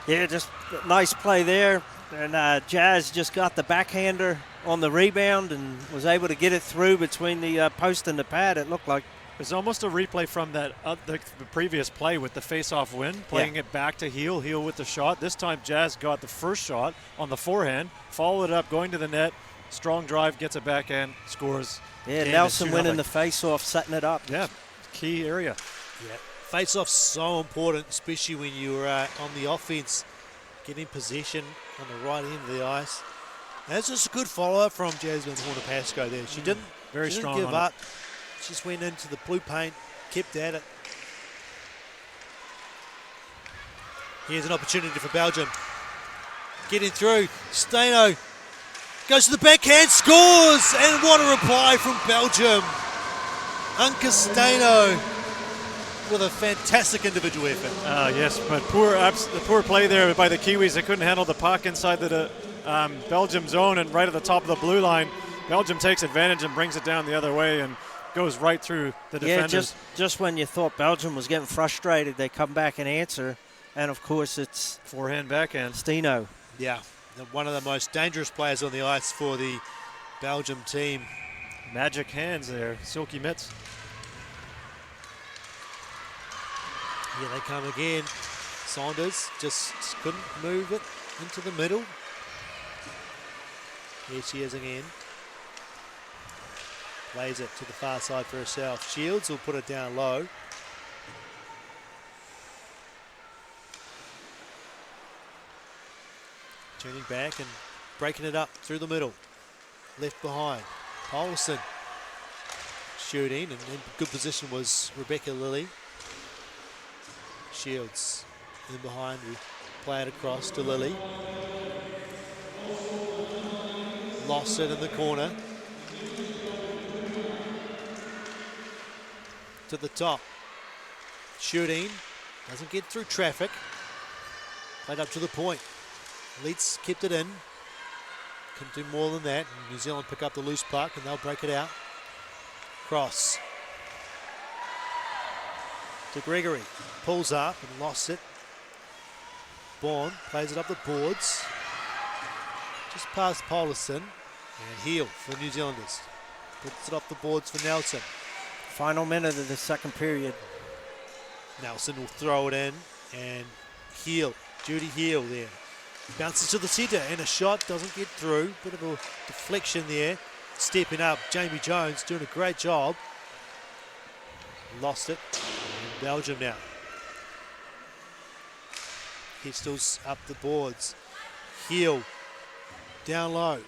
Yeah, just a nice play there. And Jazz just got the backhander on the rebound and was able to get it through between the post and the pad, it looked like. It was almost a replay from that the previous play with the face-off win, playing it back to Heel with the shot. This time Jazz got the first shot on the forehand, followed it up, going to the net, strong drive, gets it backhand, scores. Yeah, Nelson winning the face-off, setting it up. Yeah, key area. Yeah, face-off's so important, especially when you're on the offense, getting possession on the right end of the ice. That's just a good follow-up from Jasmine Horner-Pascoe there. She didn't give up. She just went into the blue paint, kept at it. Here's an opportunity for Belgium. Getting through. Staino goes to the backhand, scores! And what a reply from Belgium. Anka Staino with a fantastic individual effort. Yes, but poor play there by the Kiwis. They couldn't handle the puck inside the Belgium zone and right at the top of the blue line. Belgium takes advantage and brings it down the other way and goes right through the defenders. Yeah, just when you thought Belgium was getting frustrated, they come back and answer. And, of course, it's forehand, backhand. Steno. Yeah, one of the most dangerous players on the ice for the Belgium team. Magic hands there, silky mitts. Here they come again. Saunders just couldn't move it into the middle. Here she is again. Plays it to the far side for herself. Shields will put it down low. Turning back and breaking it up through the middle. Left behind. Paulson shooting, and in good position was Rebecca Lilly. Shields in behind. We play it across to Lilly. Lost it in the corner. To the top. Shooting. Doesn't get through traffic. Played up to the point. Leeds kept it in. Couldn't do more than that. And New Zealand pick up the loose puck and they'll break it out. Cross. To Gregory. Pulls up and lost it. Bourne plays it up the boards. Just past Paulson. And Heel for the New Zealanders. Puts it off the boards for Nelson. Final minute of the second period. Nelson will throw it in, and Judy Heel there. Bounces to the centre, and a shot doesn't get through. Bit of a deflection there. Stepping up, Jamie Jones doing a great job. Lost it. And Belgium now. Pistols up the boards. Heel down low.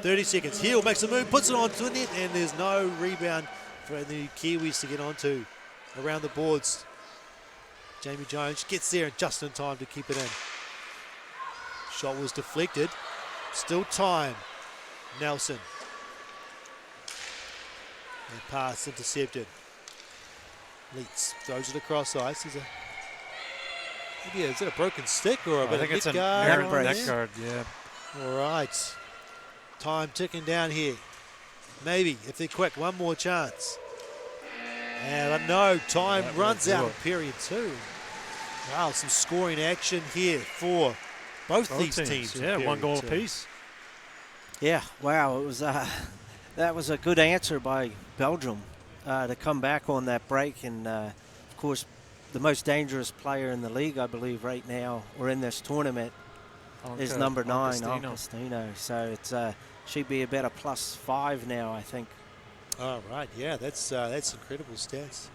30 seconds. Heel makes a move, puts it on to the net, and there's no rebound for the Kiwis to get onto around the boards. Jamie Jones gets there just in time to keep it in. Shot was deflected. Still time. Nelson. And pass intercepted. Leitz throws it across ice. Is it a broken stick or a bit of it's neck a guard? neck guard, yeah. All right. Time ticking down here. Maybe, if they're quick, one more chance. And no, time That runs will do out it. in period 2. Wow, some scoring action here for both these teams. in Yeah, one period goal 2. apiece. Yeah, wow, it was that was a good answer by Belgium to come back on that break. And, of course, the most dangerous player in the league, I believe, right now, or in this tournament, is number 9, Augustino. So it's she'd be about a +5 now, I think. All right, yeah, that's incredible stats.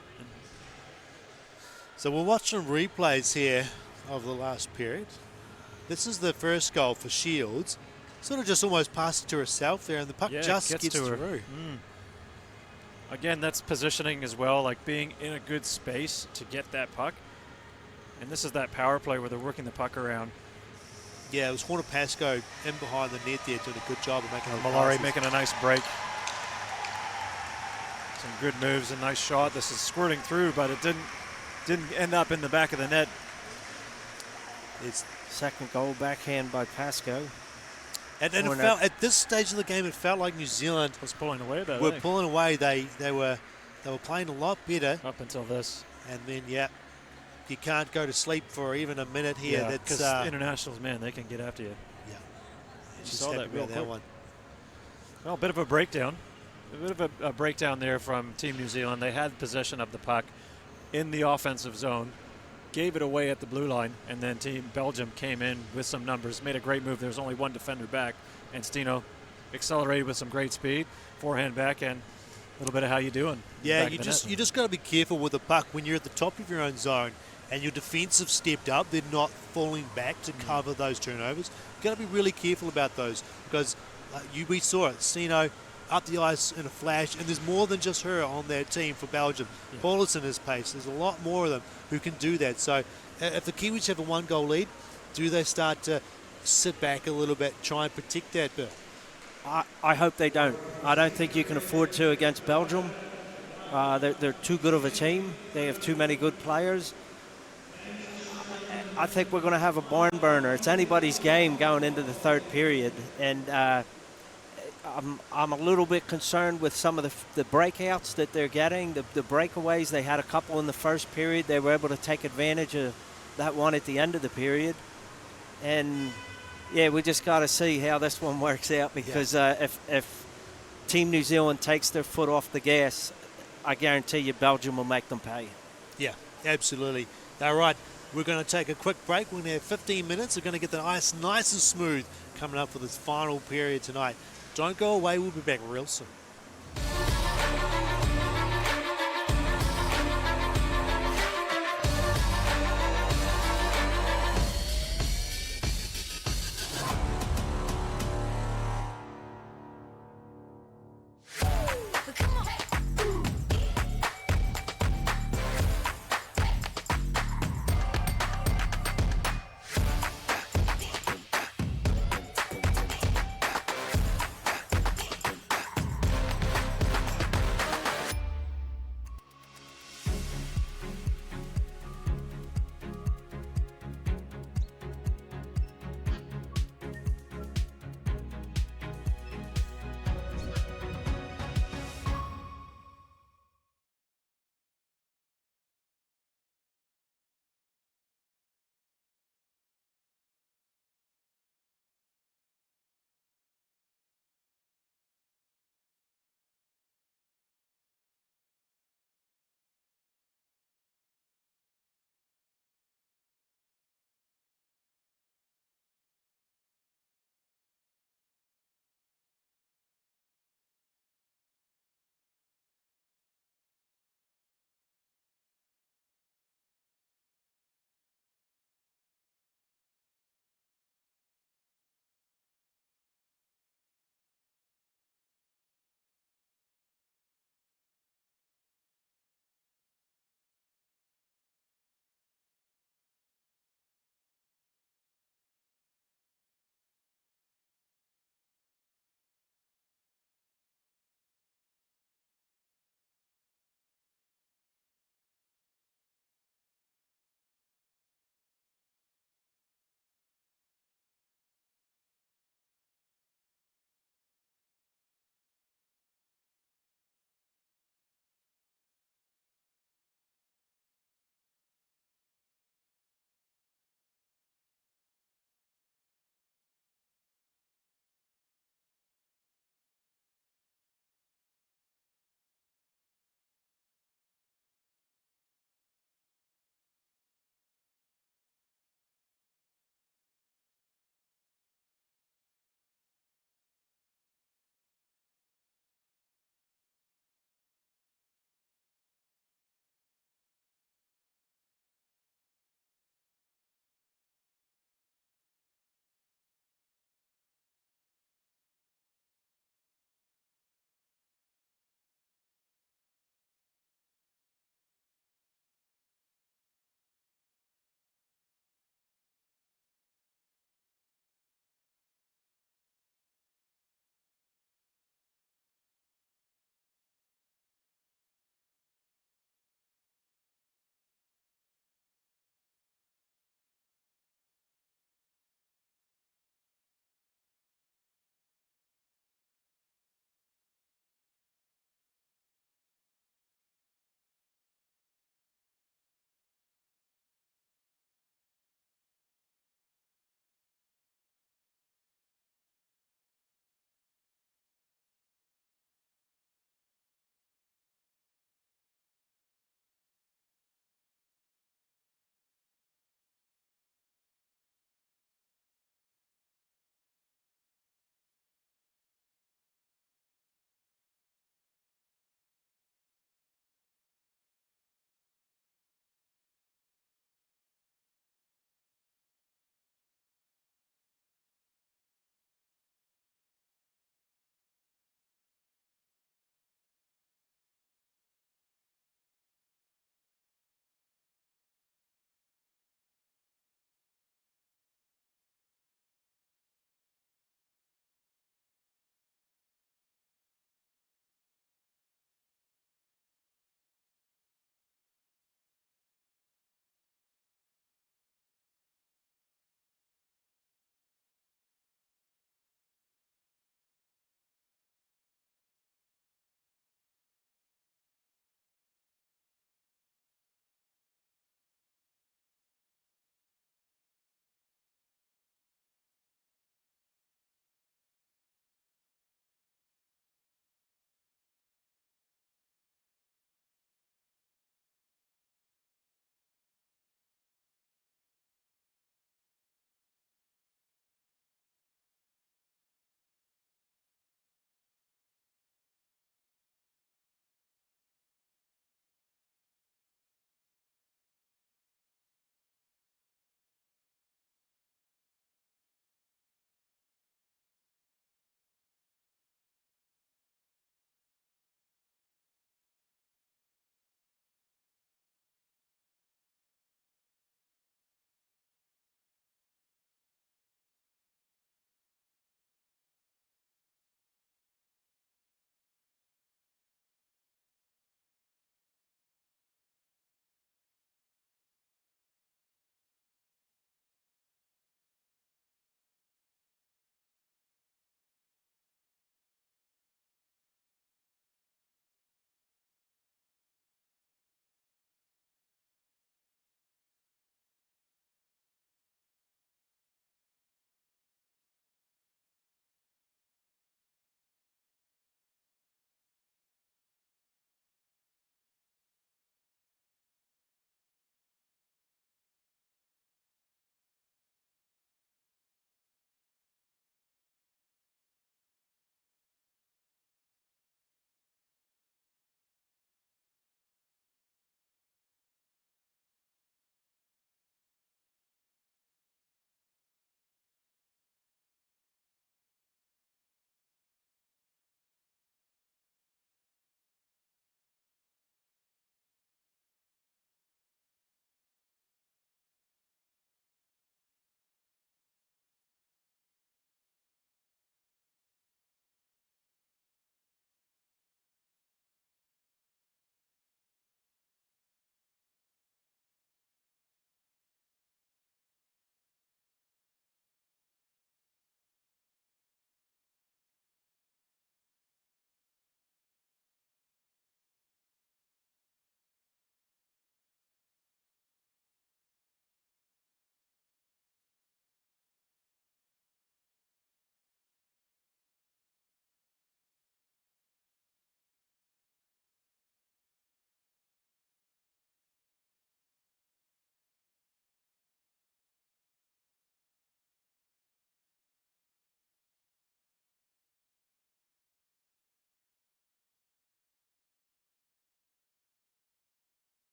So we'll watch some replays here of the last period. This is the first goal for Shields. Sort of just almost passed it to herself there, and the puck just gets to her. through. Again, that's positioning as well, like being in a good space to get that puck. And this is that power play where they're working the puck around. Yeah, it was Horner Pascoe in behind the net there, doing a good job of making the Mallory passes. making a nice break. Some good moves, a nice shot. This is squirting through, but it didn't end up in the back of the net. It's Second goal backhand by Pascoe. and it felt, at this stage of the game, it felt like New Zealand Was pulling away, but were pulling away. They were playing a lot better, up until this. and then you can't go to sleep for even a minute here. Yeah, That's because internationals, man, they can get after you. just saw happy that real about that quick. one. Well, a bit of a breakdown. A bit of a breakdown there from Team New Zealand. They had possession of the puck in the offensive zone, gave it away at the blue line, and then Team Belgium came in with some numbers, made a great move. There was only one defender back, and Stino accelerated with some great speed, forehand, backhand. A little bit of how you doing. Yeah, back you of the net. just got to be careful with the puck when you're at the top of your own zone and your defence have stepped up. They're not falling back to cover those turnovers. You've got to be really careful about those because we saw it. Stino up the ice in a flash, and there's more than just her on their team for Belgium. Yeah. Paulison has pace. There's a lot more of them who can do that. So if the Kiwis have a one-goal lead, do they start to sit back a little bit, try and protect that, Bill? I hope they don't. I don't think you can afford to against Belgium. They're too good of a team. They have too many good players. I think we're going to have a barn burner. It's anybody's game going into the third period, and I'm a little bit concerned with some of the breakouts that they're getting, the breakaways. They had a couple in the first period. They were able to take advantage of that one at the end of the period, and yeah, we just got to see how this one works out because if Team New Zealand takes their foot off the gas, I guarantee you Belgium will make them pay. Yeah, absolutely. All right, we're going to take a quick break. We're going to have 15 minutes. We're going to get the ice nice and smooth coming up for this final period tonight. Don't go away. We'll be back real soon.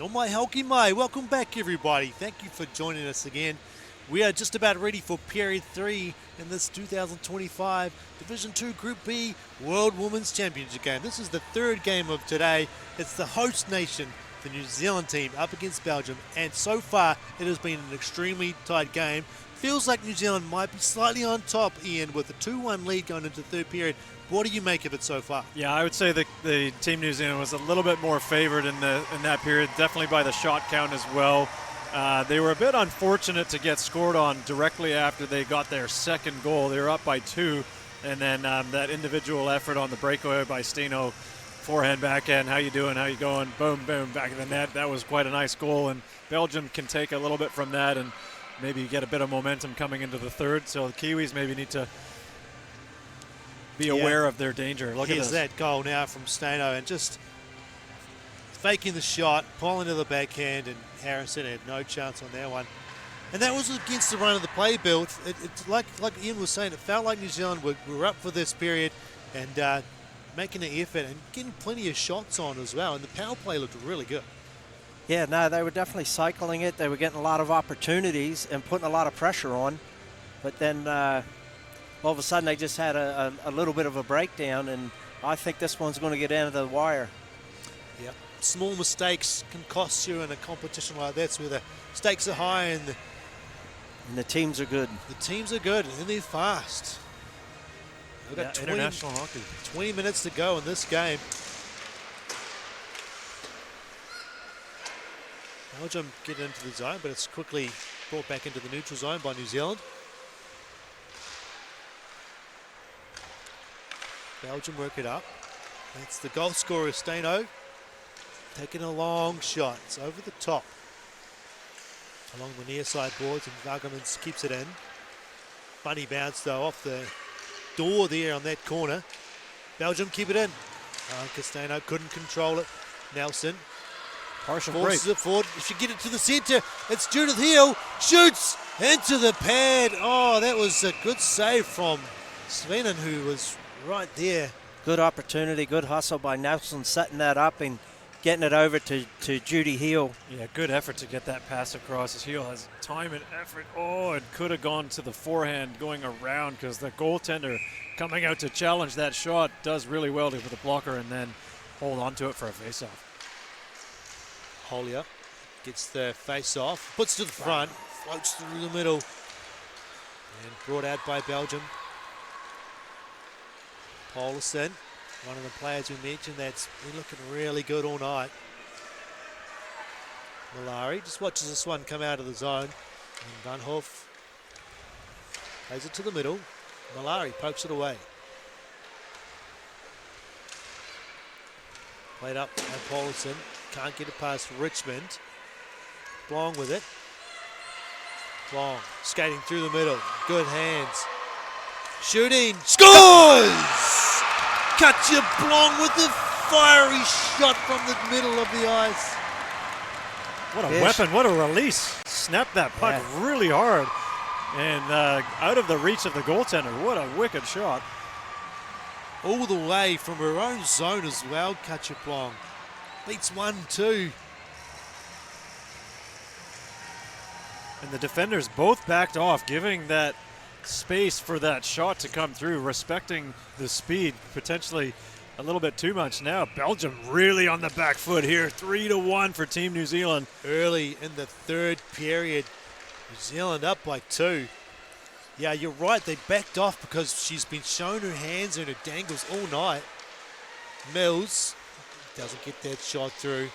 No mai hauki mai. Welcome back, everybody. Thank you for joining us again. We are just about ready for period 3 in this 2025 Division 2 Group B World Women's Championship game. This is the third game of today. It's the host nation, the New Zealand team, up against Belgium, and so far it has been an extremely tight game. Feels like New Zealand might be slightly on top, Ian, with a 2-1 lead going into the third period. What do you make of it so far? Yeah, I would say the Team New Zealand was a little bit more favored in that period, definitely by the shot count as well. They were a bit unfortunate to get scored on directly after they got their second goal. They were up by 2, and then that individual effort on the breakaway by Steno, forehand, backhand, how you doing, how you going, boom, boom, back of the net. That was quite a nice goal, and Belgium can take a little bit from that and maybe get a bit of momentum coming into the third. So the Kiwis maybe need to be aware of their danger. Look at this. Here's that goal now from Steno, and just faking the shot, pulling to the backhand, and Harrison had no chance on that one. And that was against the run of the play, Bill. It's like Ian was saying, it felt like New Zealand were up for this period and making an effort and getting plenty of shots on as well. And the power play looked really good. Yeah, no, they were definitely cycling it. They were getting a lot of opportunities and putting a lot of pressure on. But then all of a sudden they just had a little bit of a breakdown, and I think this one's going to get down to the wire. Yep. Small mistakes can cost you in a competition like that, where the stakes are high and the teams are good. The teams are good, and they're fast. We've got international hockey. 20 minutes to go in this game. Belgium get into the zone, but it's quickly brought back into the neutral zone by New Zealand. Belgium work it up. That's the goal scorer, Steno. Taking a long shot. It's over the top. Along the near side boards, and Vargamans keeps it in. Funny bounce, though, off the door there on that corner. Belgium keep it in. Castano couldn't control it. Nelson Partial forces break. it forward. If you get it to the centre, it's Judith Hill. Shoots into the pad. Oh, that was a good save from Svenen, who was right there. Good opportunity, good hustle by Nelson, setting that up and getting it over to Judy Heel. Yeah, good effort to get that pass across. His heel has time and effort. Oh, it could have gone to the forehand going around, because the goaltender coming out to challenge that shot does really well with the blocker and then hold on to it for a face-off. Hollier gets the face-off, puts to the front, floats through the middle, and brought out by Belgium. Paulson, one of the players we mentioned that's been looking really good all night. Malari just watches this one come out of the zone. And Van Hoof plays it to the middle. Malari pokes it away. Played up by Paulson. Can't get it past Richmond. Blong with it. Blong skating through the middle. Good hands. Shooting. Scores! Katja Blong with the fiery shot from the middle of the ice. What a weapon, what a release. Snapped that puck really hard and out of the reach of the goaltender. What a wicked shot. All the way from her own zone as well, Katja Blong. Beats 1-2. And the defenders both backed off, giving that space for that shot to come through, respecting the speed, potentially a little bit too much now. Belgium really on the back foot here, 3-1 for Team New Zealand. Early in the third period, New Zealand up by 2. Yeah, you're right, they backed off because she's been shown her hands and her dangles all night. Mills doesn't get that shot through.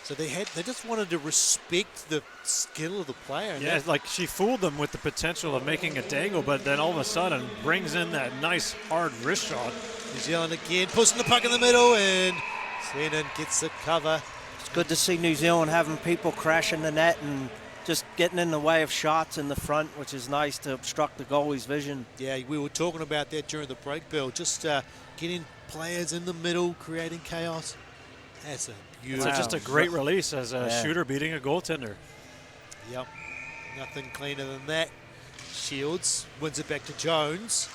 So they just wanted to respect the skill of the player. Yeah, like she fooled them with the potential of making a dangle, but then all of a sudden brings in that nice hard wrist shot. New Zealand again pushing the puck in the middle, and Svennen gets the cover. It's good to see New Zealand having people crashing the net and just getting in the way of shots in the front, which is nice to obstruct the goalie's vision. Yeah, we were talking about that during the break, Bill. Just getting players in the middle, creating chaos. That's a beautiful. It's just a great release as a shooter beating a goaltender. Yep, nothing cleaner than that. Shields wins it back to Jones.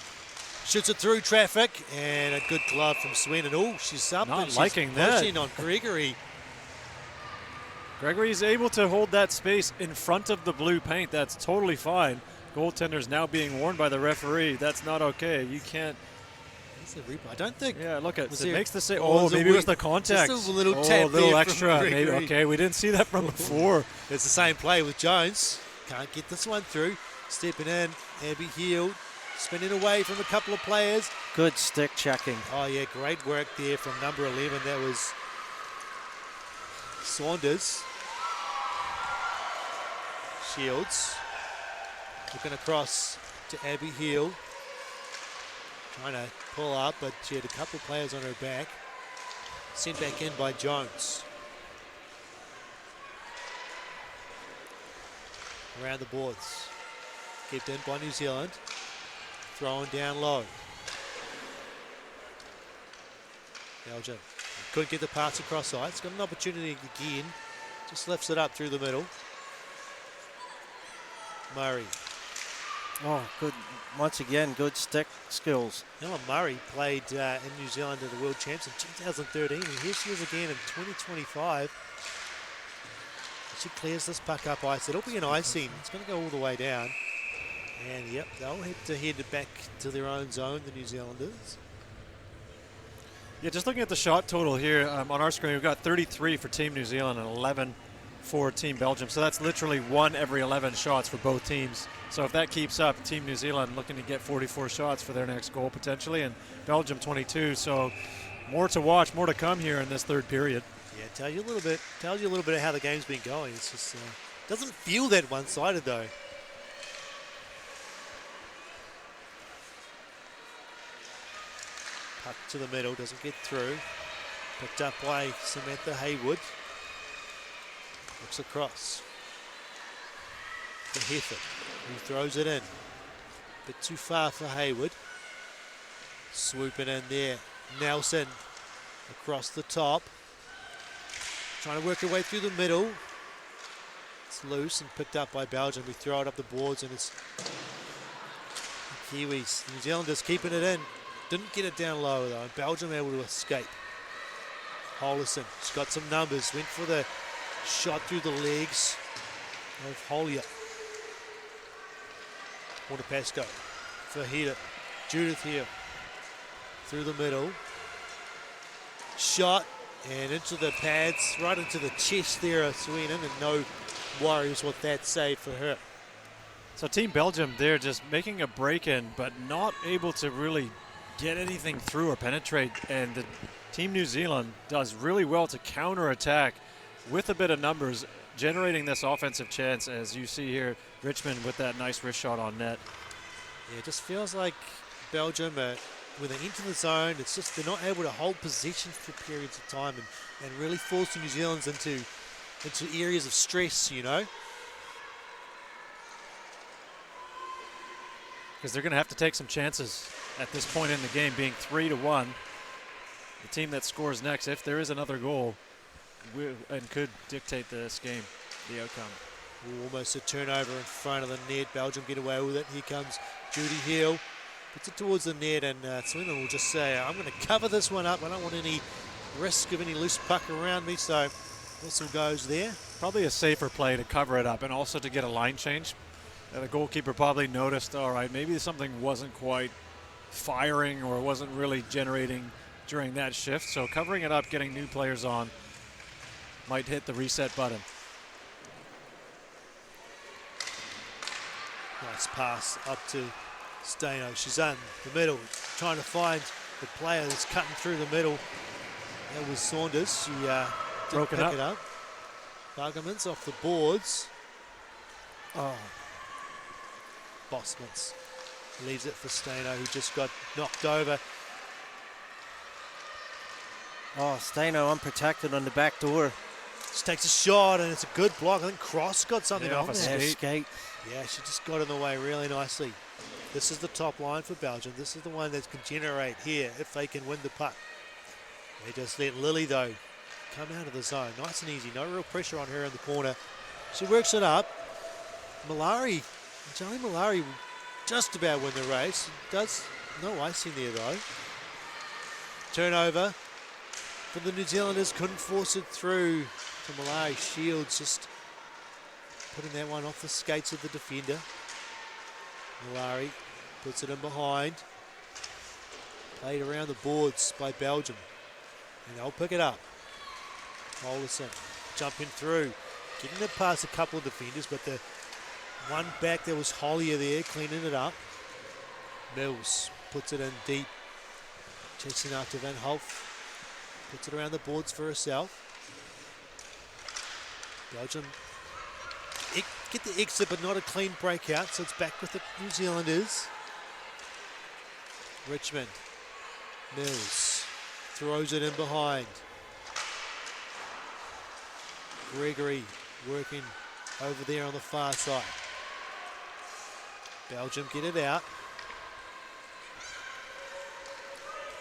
Shoots it through traffic, and a good glove from Sweden. Oh, she's up. Not and liking she's that. pushing on Gregory. Gregory's able to hold that space in front of the blue paint. That's totally fine. Goaltender's now being warned by the referee. That's not okay. You can't. I don't think. Yeah, look at it. There, Makes the save. oh, Maybe it was the contact. Just a little oh, tap a little there extra. from Maybe, okay, we didn't see that from before. It's the same play with Jones. Can't get this one through. Stepping in, Abby Heald, spinning away from a couple of players. Good stick checking. Oh yeah, great work there from number 11. That was Saunders. Shields looking across to Abby Heald. Trying to pull up, but she had a couple of players on her back. Sent back in by Jones. Around the boards. Kept in by New Zealand. Thrown down low. Belgium couldn't get the pass across ice. Got an opportunity again. Just lifts it up through the middle. Murray. Oh, good. Once again, good stick skills. Ellen Murray played in New Zealand at the World Champs in 2013, and here she is again in 2025. She clears this puck up ice. It'll be an icing. It's going to go all the way down. And yep, they'll have to head back to their own zone, the New Zealanders. Yeah, just looking at the shot total here on our screen, we've got 33 for Team New Zealand and 11 for Team Belgium. So that's literally 1 every 11 shots for both teams. So if that keeps up, Team New Zealand looking to get 44 shots for their next goal potentially, and Belgium 22. So more to watch, more to come here in this third period. Yeah, tells you a little bit of how the game's been going. It's just doesn't feel that one-sided though. Puck to the middle, doesn't get through. Picked up by Samantha Haywood. Looks across to Hefford, who throws it in. Bit too far for Haywood. Swooping in there. Nelson across the top. Trying to work her way through the middle. It's loose and picked up by Belgium. We throw it up the boards and it's the Kiwis. New Zealanders keeping it in. Didn't get it down low though. And Belgium able to escape. Holison, she's got some numbers. Went for the shot through the legs of Hollier. Portapasco for Heater. Judith here through the middle. Shot and into the pads, right into the chest there of Sweden, and no worries what that saved for her. So Team Belgium, they're just making a break-in, but not able to really get anything through or penetrate. And the Team New Zealand does really well to counter-attack with a bit of numbers, generating this offensive chance, as you see here, Richmond with that nice wrist shot on net. Yeah, it just feels like Belgium, when they enter the zone, it's just they're not able to hold possession for periods of time and really force the New Zealanders into areas of stress, you know. Because they're going to have to take some chances at this point in the game, being 3-1. The team that scores next, if there is another goal, and could dictate this game, the outcome. Ooh, almost a turnover in front of the net. Belgium get away with it. Here comes Judy Hill. Puts it towards the net, and Swindon will just say, I'm going to cover this one up. I don't want any risk of any loose puck around me, so whistle goes there. Probably a safer play to cover it up and also to get a line change. The goalkeeper probably noticed, all right, maybe something wasn't quite firing or wasn't really generating during that shift. So covering it up, getting new players on, might hit the reset button. Nice pass up to Staino. She's in the middle, trying to find the player that's cutting through the middle. That was Saunders. She didn't pick it up. Bargerman's off the boards. Oh. Bosmans leaves it for Staino, who just got knocked over. Oh, Staino unprotected on the back door. Just takes a shot, and it's a good block. I think Cross got something on there. Skate. Yeah, she just got in the way really nicely. This is the top line for Belgium. This is the one that can generate here if they can win the puck. They just let Lily, though, come out of the zone. Nice and easy. No real pressure on her in the corner. She works it up. Johnny Malari will just about win the race. Does no icing there, though. Turnover for the New Zealanders. Couldn't force it through for Malari. Shields just putting that one off the skates of the defender. Malari puts it in behind. Played around the boards by Belgium. And they'll pick it up. Olsen jumping through. Getting it past a couple of defenders, but the one back there was Hollier there, cleaning it up. Mills puts it in deep. Chasing after Van Hof. Puts it around the boards for herself. Belgium get the exit, but not a clean breakout, so it's back with the New Zealanders. Richmond. Mills throws it in behind. Gregory working over there on the far side. Belgium get it out.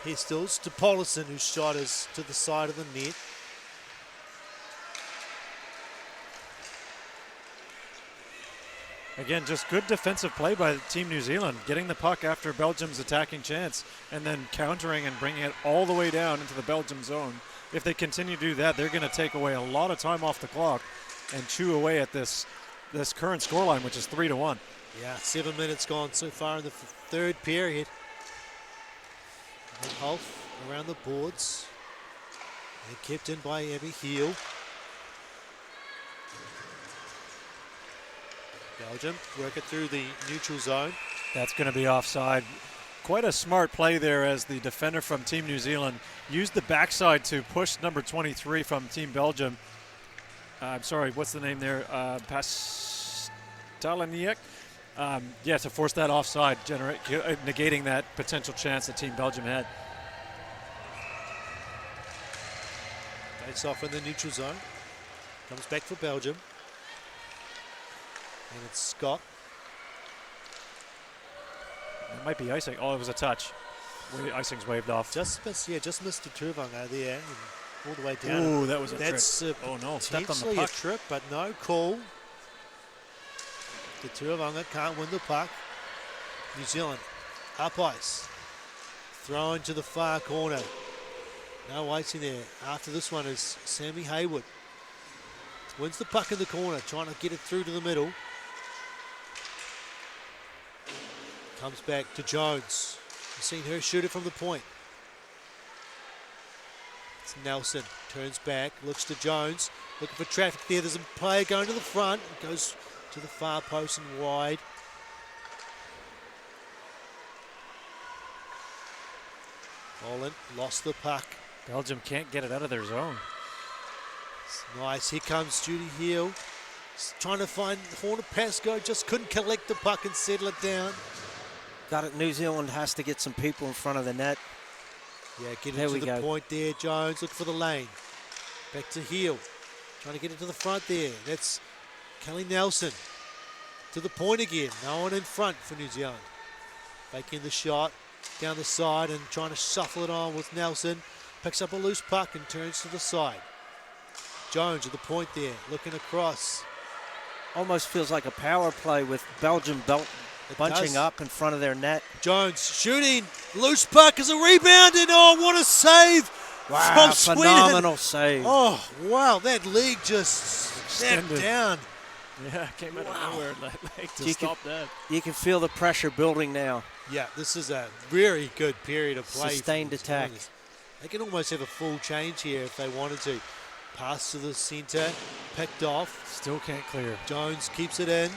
Pistols to Paulison, whose shot is to the side of the net. Again, just good defensive play by Team New Zealand, getting the puck after Belgium's attacking chance and then countering and bringing it all the way down into the Belgium zone. If they continue to do that, they're going to take away a lot of time off the clock and chew away at this current scoreline, which is 3-1. Yeah, 7 minutes gone so far in the third period. And Hof around the boards. And kept in by Abby Heel. Belgium work it through the neutral zone. That's going to be offside. Quite a smart play there as the defender from Team New Zealand used the backside to push number 23 from Team Belgium. I'm sorry, what's the name there? Pastaliniak. Yeah, to force that offside, negating that potential chance that Team Belgium had. Face off in the neutral zone. Comes back for Belgium. And it's Scott. It might be icing. Oh, it was a touch. Icing's waved off. Just missed the Turvanga there and all the way down. Ooh, that was a That's trip. Oh no, stepped on the potentially a puck. trip, but no call. The Turvanga can't win the puck. New Zealand up ice. Thrown to the far corner. No icing there. After this one is Sammy Hayward. Wins the puck in the corner, trying to get it through to the middle. Comes back to Jones. We've seen her shoot it from the point. It's Nelson. Turns back, looks to Jones. Looking for traffic there. There's a player going to the front. It goes to the far post and wide. Holland lost the puck. Belgium can't get it out of their zone. It's nice. Here comes Judy Heel. Trying to find Horner Pascoe. Just couldn't collect the puck and settle it down. Got it. New Zealand has to get some people in front of the net. Yeah, get it to the point there, Jones. Look for the lane. Back to Heel. Trying to get it to the front there. That's Kelly Nelson. To the point again. No one in front for New Zealand. Making the shot down the side and trying to shuffle it on with Nelson. Picks up a loose puck and turns to the side. Jones at the point there. Looking across. Almost feels like a power play with Belgium bunching up in front of their net. Jones shooting. Loose puck is a rebound, and oh, what a save from Sweden. Phenomenal save. Oh, wow, that leg just stepped down. Yeah, came out of nowhere. Like to stop that. You can feel the pressure building now. Yeah, this is a very good period of play. Sustained attack. They can almost have a full change here if they wanted to. Pass to the center, picked off. Still can't clear. Jones keeps it in.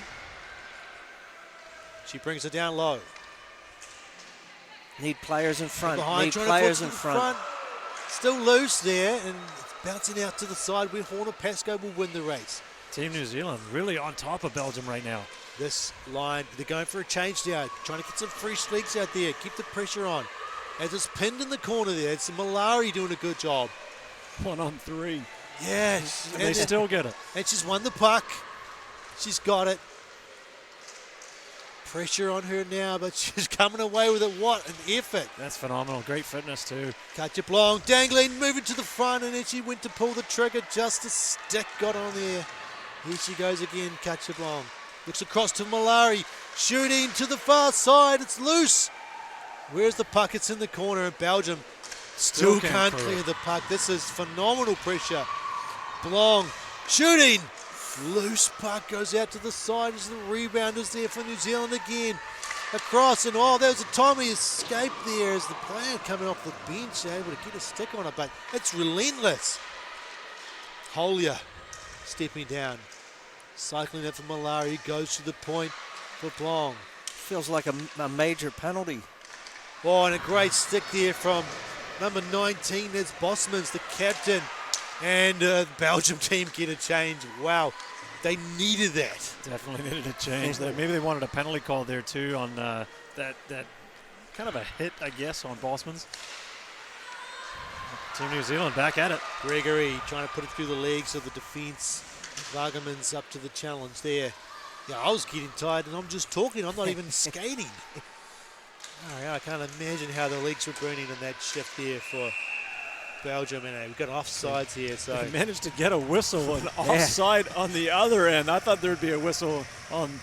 She brings it down low. Need players in front. Behind, Need players in front. Still loose there, and it's bouncing out to the side where Horner Pascoe will win the race. Team New Zealand really on top of Belgium right now. This line, they're going for a change now, trying to get some free streaks out there, keep the pressure on. As it's pinned in the corner there, it's Malari doing a good job. 1-on-3. Yes. And they still get it. And she's won the puck. She's got it. Pressure on her now, but she's coming away with it. What an effort. That's phenomenal. Great fitness, too. Katja Blong dangling, moving to the front, and then she went to pull the trigger. Just a stick got on there. Here she goes again, Katja Blong. Looks across to Malari. Shooting to the far side. It's loose. Where's the puck? It's in the corner, and Belgium still can't clear the puck. This is phenomenal pressure. Blong Shooting! Loose puck goes out to the side as the rebounders there for New Zealand again. Across, and there was a timely escape there as the player coming off the bench able to get a stick on it, but it's relentless. Holia stepping down. Cycling it for Malari, goes to the point for Blong. Feels like a major penalty. Oh, and a great stick there from number 19. That's Bosmans, the captain. And the Belgium team get a change. Wow, they needed that. Definitely needed a change. Maybe they wanted a penalty call there too on that kind of a hit, I guess, on Bosmans. Team New Zealand back at it. Gregory trying to put it through the legs of the defence. Vargaman's up to the challenge there. Yeah, I was getting tired and I'm just talking. I'm not even skating. I can't imagine how the legs were burning in that shift there for Belgium. And we've got offsides here. So they managed to get a whistle, an offside on the other end. I thought there'd be a whistle on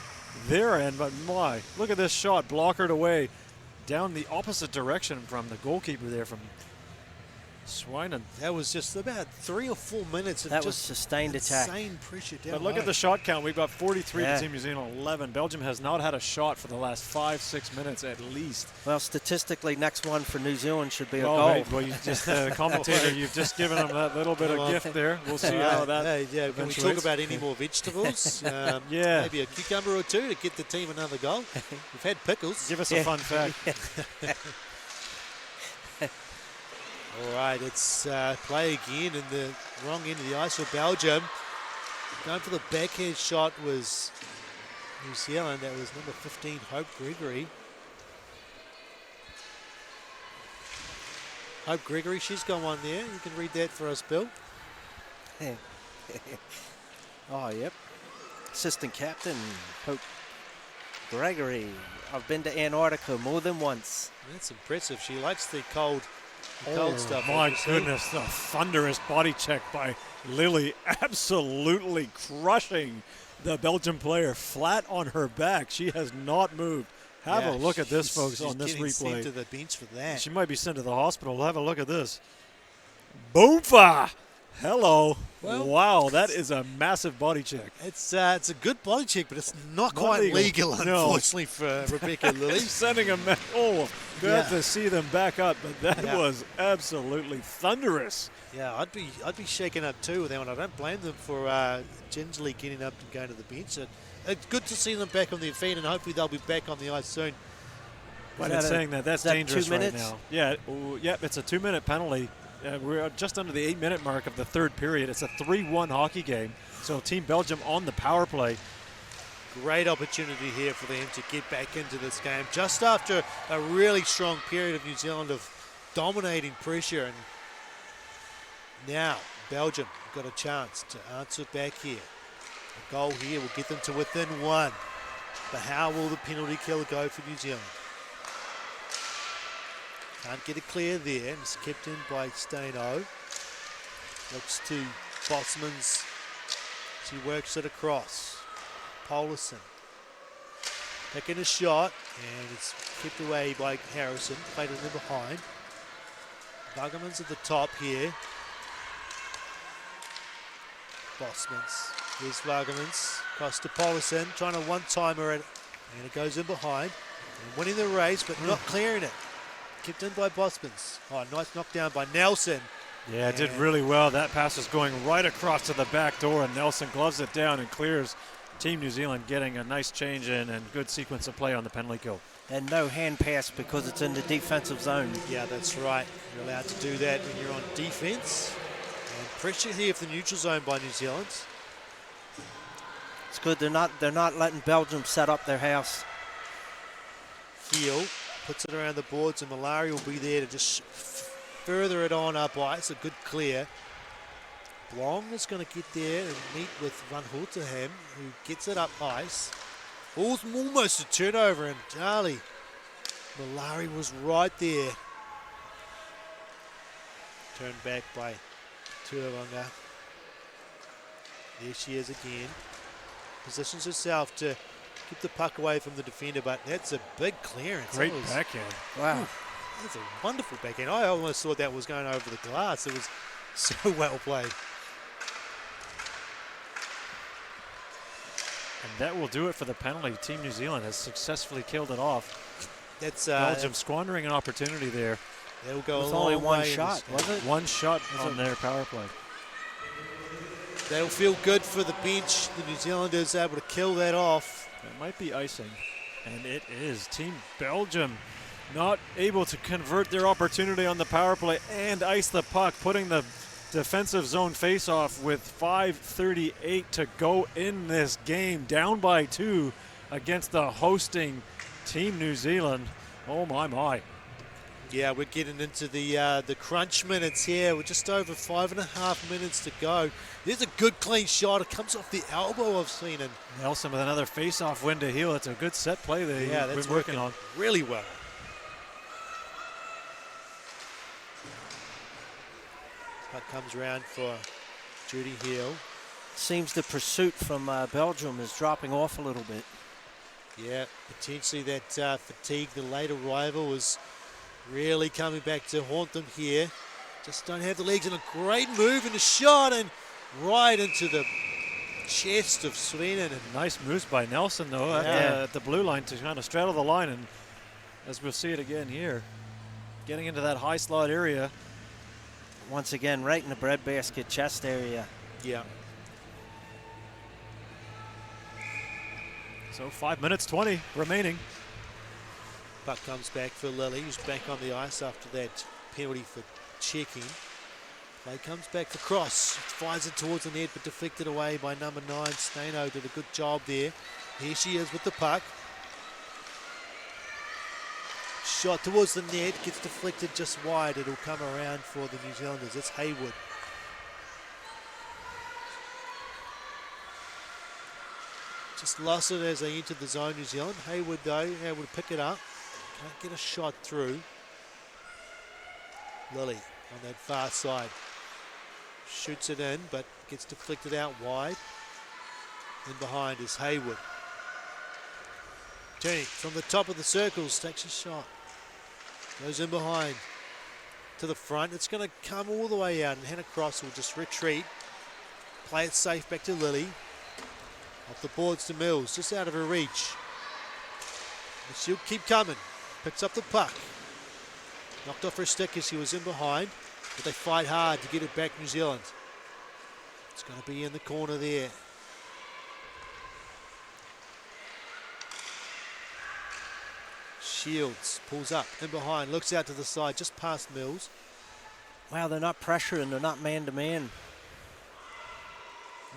their end, but my, look at this shot, blockered away down the opposite direction from the goalkeeper there from Swinen. That was just about 3 or 4 minutes of that was just sustained attack. Insane pressure down. But look at the shot count. We've got 43 to Team New Zealand 11. Belgium has not had a shot for the last 5-6 minutes at least. Well, statistically, next one for New Zealand should be a goal. Right. Well, you just commentator, you've just given them that little bit of gift there. We'll see how that. Can we talk about any more vegetables? Maybe a cucumber or two to get the team another goal. We've had pickles. Give us a fun fact. All right, it's play again in the wrong end of the ice for Belgium. Going for the backhand shot was New Zealand. That was number 15, Hope Gregory. Hope Gregory, she's got one there. You can read that for us, Bill. Oh, yep. Assistant captain, Hope Gregory. I've been to Antarctica more than once. That's impressive. She likes the cold stuff. My goodness, the thunderous body check by Lily, absolutely crushing the Belgian player flat on her back. She has not moved. Have a look at this, folks, on this replay. She's sent to the bench for that. She might be sent to the hospital. Have a look at this. Boomfa! Hello. Well, wow, that is a massive body check. It's a good body check, but it's not quite legal, unfortunately, for Rebecca Lilly. Sending a glad to see them back up, but that was absolutely thunderous. Yeah, I'd be shaken up too with that one. I don't blame them for gingerly getting up and going to the bench. It's good to see them back on their feet, and hopefully they'll be back on the ice soon. But in saying that's dangerous right now. Yeah, it's a 2-minute penalty. We're just under the 8-minute mark of the third period. It's a 3-1 hockey game. So Team Belgium on the power play. Great opportunity here for them to get back into this game just after a really strong period of New Zealand of dominating pressure. And now Belgium got a chance to answer back here. A goal here will get them to within 1. But how will the penalty kill go for New Zealand? Can't get it clear there. It's kept in by Staino. Looks to Bosmans. She works it across. Polison taking a shot, and it's kept away by Harrison. Played it in behind. Buggerman's at the top here. Bosmans. Here's Vargamans. Across to Polison. Trying to one-timer it. And it goes in behind. And winning the race, but not clearing it. Kept in by Bosmans. Oh, nice knockdown by Nelson. Yeah, it did really well. That pass was going right across to the back door, and Nelson gloves it down and clears. Team New Zealand getting a nice change in and good sequence of play on the penalty kill. And no hand pass because it's in the defensive zone. Yeah, that's right. You're allowed to do that when you're on defense. And pressure here for the neutral zone by New Zealand. It's good. They're not letting Belgium set up their house. Heel puts it around the boards, and Malari will be there to just further it on up ice. A good clear. Blong is going to get there and meet with Van Hulterham, who gets it up ice. Almost a turnover, and Charlie Malari was right there. Turned back by Tuavanga. There she is again. Positions herself to keep the puck away from the defender, but that's a big clearance. Great backhand. Wow. That's a wonderful backhand. I almost thought that was going over the glass. It was so well played. that will do it for the penalty. Team New Zealand has successfully killed it off. That's Belgium squandering an opportunity there. They'll go With a long only one way in shot, this game. was it? One shot on their power play. That'll feel good for the bench. The New Zealanders able to kill that off. It might be icing, and it is. Team Belgium not able to convert their opportunity on the power play and ice the puck, putting the defensive zone face-off with 5:38 to go in this game, down by 2 against the hosting Team New Zealand. Oh my. Yeah, we're getting into the crunch minutes here. We're just over 5.5 minutes to go. There's a good clean shot. It comes off the elbow, I've seen it. Nelson with another face-off win to heel. It's a good set play that Yeah, he's been working on. really well. Puck comes around for Judy Hill. Seems the pursuit from Belgium is dropping off a little bit. Yeah, potentially that fatigue, the late arrival, is really coming back to haunt them here. Just don't have the legs, and a great move in the shot and right into the chest of Svenen. And Nice moves by Nelson, though, at the blue line to kind of straddle the line, and as we'll see it again here, getting into that high slot area. Once again, right in the breadbasket chest area. yeah, So 5 minutes 20 remaining. puck comes back for Lily, who's back on the ice after that penalty for checking. Play comes back for Cross, fires it towards the net but deflected away by number 9. Stano did a good job there. Here she is with the puck. Shot towards the net, gets deflected just wide. It'll come around for the New Zealanders. It's Haywood. Just lost it as they entered the zone, New Zealand. Haywood, though, able to pick it up. Can't get a shot through. Lily on that far side. Shoots it in, but gets deflected out wide. In behind is Haywood. Turning from the top of the circles, takes a shot. Goes in behind to the front. It's going to come all the way out, and Hannah Cross will just retreat. Play it safe back to Lily. Off the boards to Mills, just out of her reach. And she'll keep coming. Picks up the puck. Knocked off her stick as she was in behind, but they fight hard to get it back, New Zealand. It's going to be in the corner there. Shields pulls up in behind, looks out to the side, just past Mills. Wow, they're not pressuring, they're not man-to-man.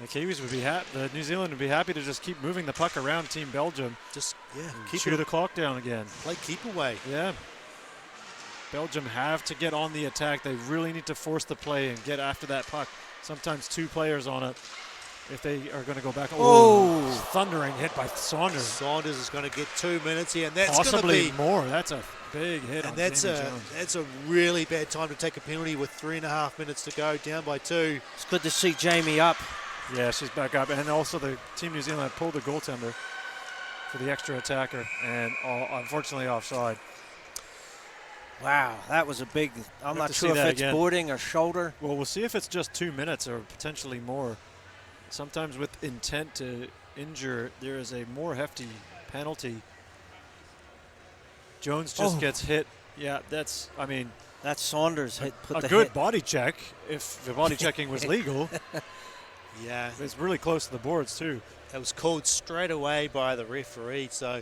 The Kiwis would be the New Zealand would be happy to just keep moving the puck around Team Belgium. Just, Keep the clock down again. Play keep away. Yeah. Belgium have to get on the attack. They really need to force the play and get after that puck. Sometimes 2 players on it if they are going to go back. Oh, Thundering hit by Saunders. Saunders is going to get 2 minutes here, and that's Possibly going to be more. That's a big hit. And on that's Jamie a Jones. that's a really bad time to take a penalty with 3.5 minutes to go, down by 2. it's good to see Jamie up. Yeah, she's back up. And also the Team New Zealand pulled the goaltender for the extra attacker, and unfortunately offside. Wow, that was a big, I'm have not to sure see if that it's again. boarding or shoulder. Well, we'll see if it's just 2 minutes or potentially more. Sometimes with intent to injure, there is a more hefty penalty. Jones just gets hit. Yeah, that's, I mean, That's Saunders hit, put a the good hit. body check if the body checking was legal. Yeah, It's really close to the boards, too. that was called straight away by the referee. So,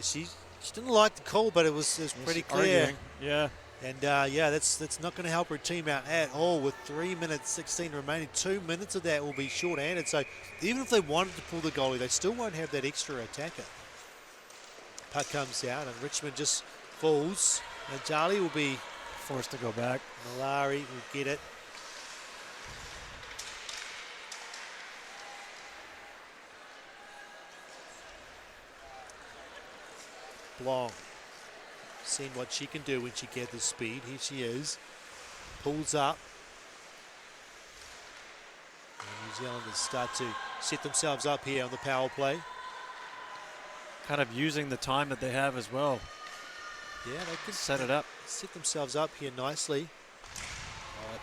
she didn't like the call, but it was pretty clear. Arguing. Yeah. And that's not going to help her team out at all. With 3 minutes 16 remaining, 2 minutes of that will be short-handed. So even if they wanted to pull the goalie, they still won't have that extra attacker. Puck comes out, and Richmond just falls. And Charlie will be Forced to go back. Malari will get it. Blong. Seen what she can do when she gathers speed. Here she is. Pulls up. And New Zealanders start to set themselves up here on the power play. Kind of using the time that they have as well. Yeah, they can Set it up. set themselves up here nicely.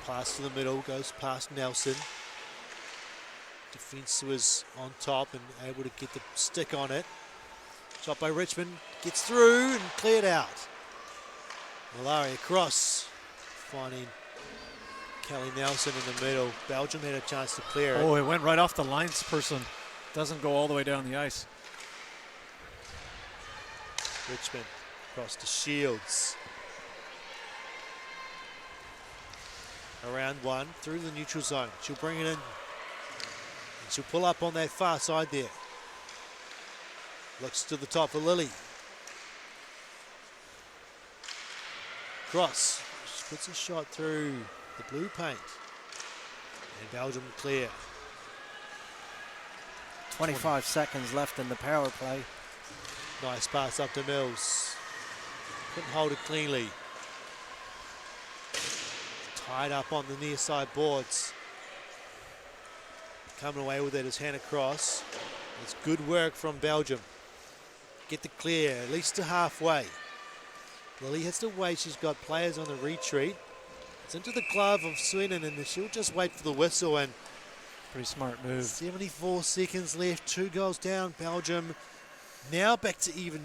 Pass to the middle, goes past Nelson. Defence was on top and able to get the stick on it. Shot by Richmond, gets through and cleared out. Malari across, finding Kelly Nelson in the middle. Belgium had a chance to clear it. Oh, it went right off the lines person. Doesn't go all the way down the ice. Richmond across to Shields. Around one, through the neutral zone. She'll bring it in. And she'll pull up on that far side there. Looks to the top of Lily. Cross. She puts a shot through the blue paint. And Belgium clear. 25 seconds left in the power play. Nice pass up to Mills. Couldn't hold it cleanly. Tied up on the near side boards. Coming away with it is Hannah Cross. It's good work from Belgium. Get the clear, at least to halfway. Lily has to wait. She's got players on the retreat. It's into the glove of Sweden, and she'll just wait for the whistle. And pretty smart move. 74 seconds left. 2 goals down. Belgium now back to even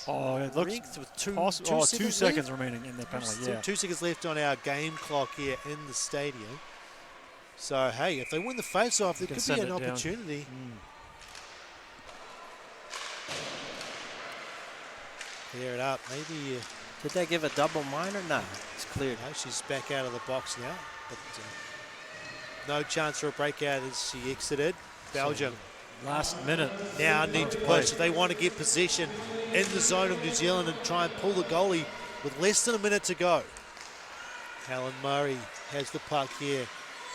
Oh, it looks with two seconds remaining in the penalty. Yeah. 2 seconds left on our game clock here in the stadium. So, hey, if they win the face-off, there could be an opportunity. Clear it up. Maybe. Did they give a double minor? No, it's cleared. No, she's back out of the box now. But no chance for a breakout as she exited. Belgium. Last minute. Now need to push. They want to get possession in the zone of New Zealand and try and pull the goalie with less than a minute to go. Helen Murray has the puck here.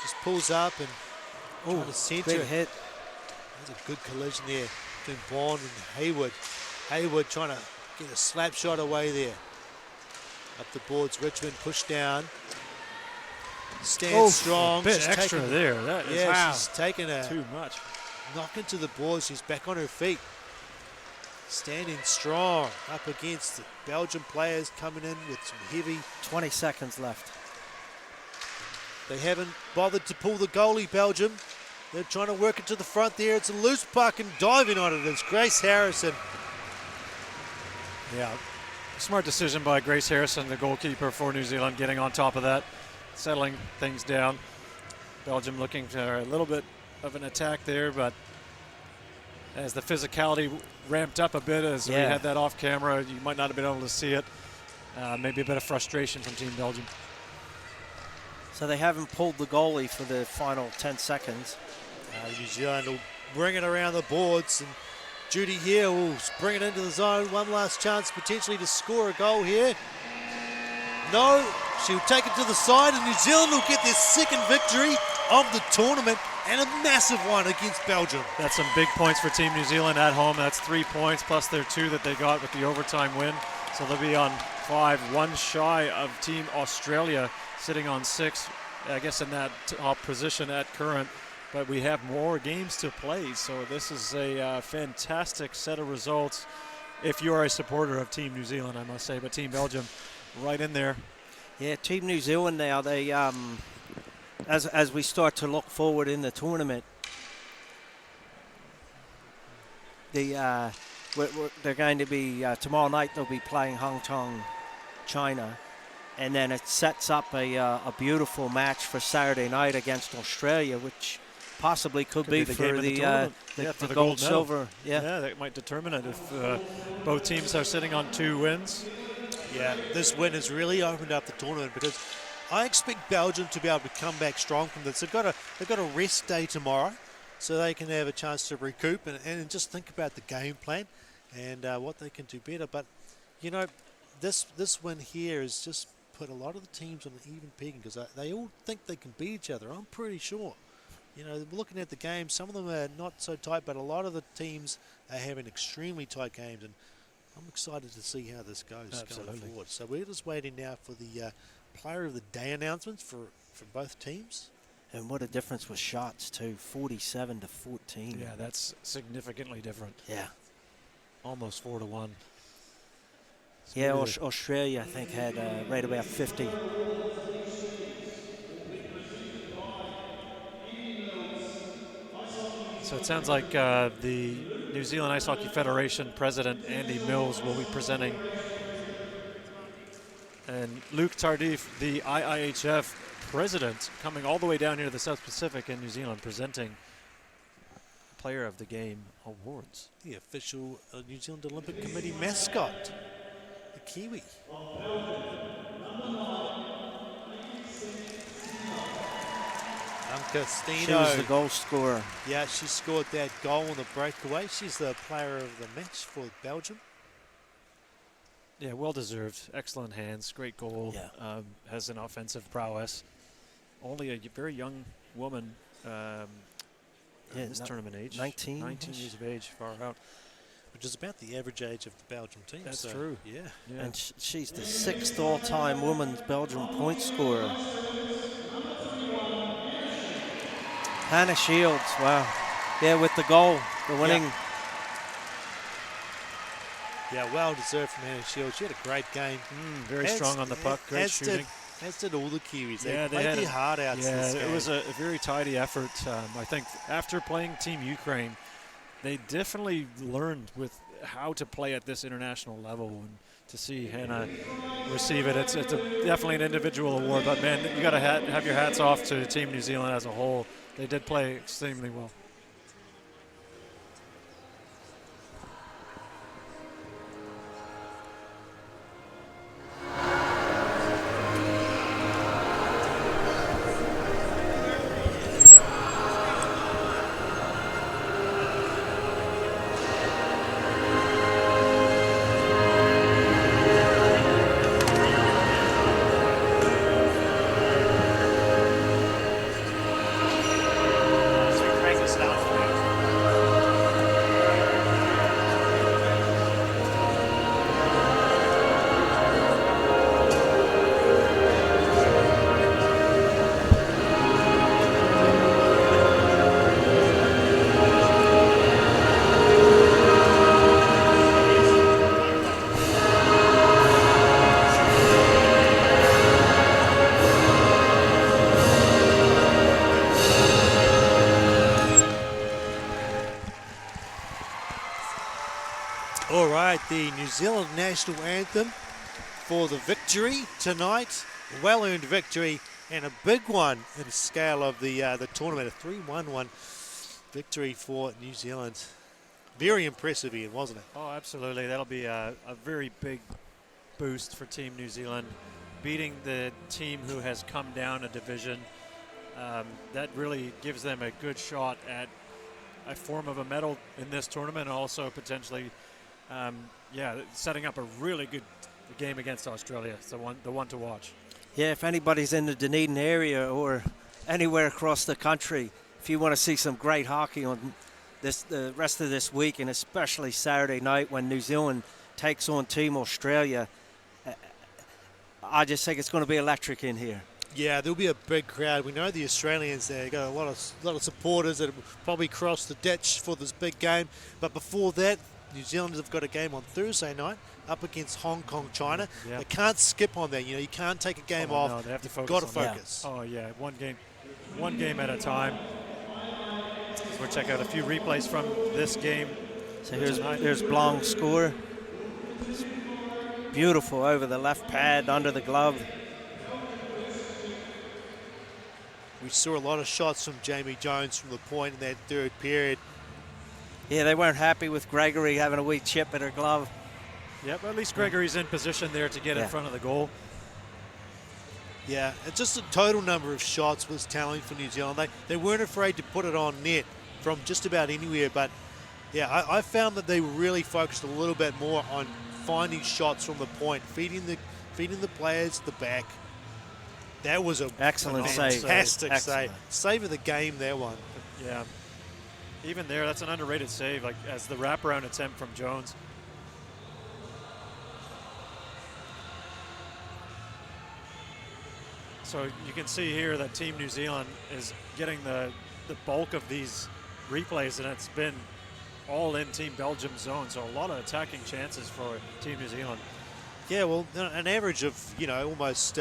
Just pulls up and trying to centre. Big hit. There's a good collision there between Bond and Hayward. Hayward trying to get a slap shot away there. Up the boards, Richmond pushed down. Stands strong. A bit she's extra taken, there. That is wow. She's taken a too much. knock into the boards. She's back on her feet. Standing strong up against the Belgian players coming in with some heavy. 20 seconds left. They haven't bothered to pull the goalie, Belgium. They're trying to work it to the front there. It's a loose puck and diving on it is Grace Harrison. Yeah, smart decision by Grace Harrison, the goalkeeper for New Zealand, getting on top of that, settling things down. Belgium looking for a little bit of an attack there, but as the physicality ramped up a bit as we had that off camera, you might not have been able to see it. Maybe a bit of frustration from Team Belgium. So they haven't pulled the goalie for the final 10 seconds. New Zealand will bring it around the boards, and Judy here will bring it into the zone. One last chance potentially to score a goal here. No, she'll take it to the side, and New Zealand will get their second victory of the tournament and a massive one against Belgium. That's some big points for Team New Zealand at home. That's 3 points plus their 2 that they got with the overtime win. So they'll be on 5, one shy of Team Australia, sitting on 6, I guess in that top position at current. But we have more games to play, so this is a fantastic set of results if you are a supporter of Team New Zealand, I must say. But Team Belgium right in there. Yeah, Team New Zealand now, they as we start to look forward in the tournament, they're going to be, tomorrow night they'll be playing Hong Kong, China. And then it sets up a beautiful match for Saturday night against Australia, which possibly could be for the gold, silver. Yeah, that might determine it if both teams are sitting on 2 wins. Yeah, this win has really opened up the tournament because I expect Belgium to be able to come back strong from this. They've got a rest day tomorrow, so they can have a chance to recoup and just think about the game plan and what they can do better. But you know, this win here has just put a lot of the teams on an even pegging because they all think they can beat each other. I'm pretty sure. You know, looking at the games, some of them are not so tight, but a lot of the teams are having extremely tight games, and I'm excited to see how this goes going forward. So we're just waiting now for the Player of the Day announcements for both teams. And what a difference with shots too, 47 to 14. Yeah, that's significantly different. Yeah. Almost 4-1. Yeah, Australia, I think, had right about 50. So it sounds like the New Zealand Ice Hockey Federation President Andy Mills will be presenting, and Luke Tardif, the IIHF President, coming all the way down here to the South Pacific in New Zealand, presenting Player of the Game awards. The official New Zealand Olympic Committee mascot, the Kiwi. Castino. She was the goal scorer. Yeah, she scored that goal on the breakaway. She's the player of the match for Belgium. Yeah, well deserved. Excellent hands, great goal. Yeah. Has an offensive prowess. Only a very young woman. This tournament age. 19 years of age, far out. Which is about the average age of the Belgium team. That's so, true. Yeah. And she's the 6th all-time women's Belgium point scorer. Hannah Shields, wow. Yeah, with the goal, the winning. Yeah, well deserved from Hannah Shields. She had a great game. Very strong on the puck, great shooting. As did all the Kiwis. Yeah, they played their heart out. Yeah, it was a very tidy effort. I think after playing Team Ukraine, they definitely learned with how to play at this international level. And to see Hannah receive it, it's definitely an individual award. But man, you got to have your hats off to Team New Zealand as a whole. They did play extremely well. All right, the New Zealand national anthem for the victory tonight. Well-earned victory and a big one in the scale of the tournament. A 3-1-1 victory for New Zealand. Very impressive, Ian, wasn't it? Oh, absolutely. That'll be a very big boost for Team New Zealand. Beating the team who has come down a division, that really gives them a good shot at a form of a medal in this tournament, and also potentially setting up a really good game against Australia. It's the one to watch. Yeah, if anybody's in the Dunedin area or anywhere across the country, if you want to see some great hockey on the rest of this week, and especially Saturday night when New Zealand takes on Team Australia, I just think it's going to be electric in here. Yeah, there'll be a big crowd. We know the Australians there got a lot of supporters that will probably cross the ditch for this big game. But before that, New Zealanders have got a game on Thursday night up against Hong Kong, China. Yeah. They can't skip on that. You know, you can't take a game off. No, they have to focus. Got to on that. focus. Oh yeah, one game at a time. So we'll check out a few replays from this game. So here's Blong's score. Beautiful over the left pad, under the glove. We saw a lot of shots from Jamie Jones from the point in that third period. Yeah, they weren't happy with Gregory having a wee chip at her glove. Yep, at least Gregory's in position there to get in front of the goal. Yeah, it's just the total number of shots was telling for New Zealand. They weren't afraid to put it on net from just about anywhere. But yeah, I found that they really focused a little bit more on finding shots from the point, feeding the players the back. That was a excellent save. Fantastic save. Save of the game, that one. Yeah. Even there, that's an underrated save, like as the wraparound attempt from Jones. So you can see here that Team New Zealand is getting the bulk of these replays, and it's been all in Team Belgium zone. So a lot of attacking chances for Team New Zealand. Yeah, well, an average of, almost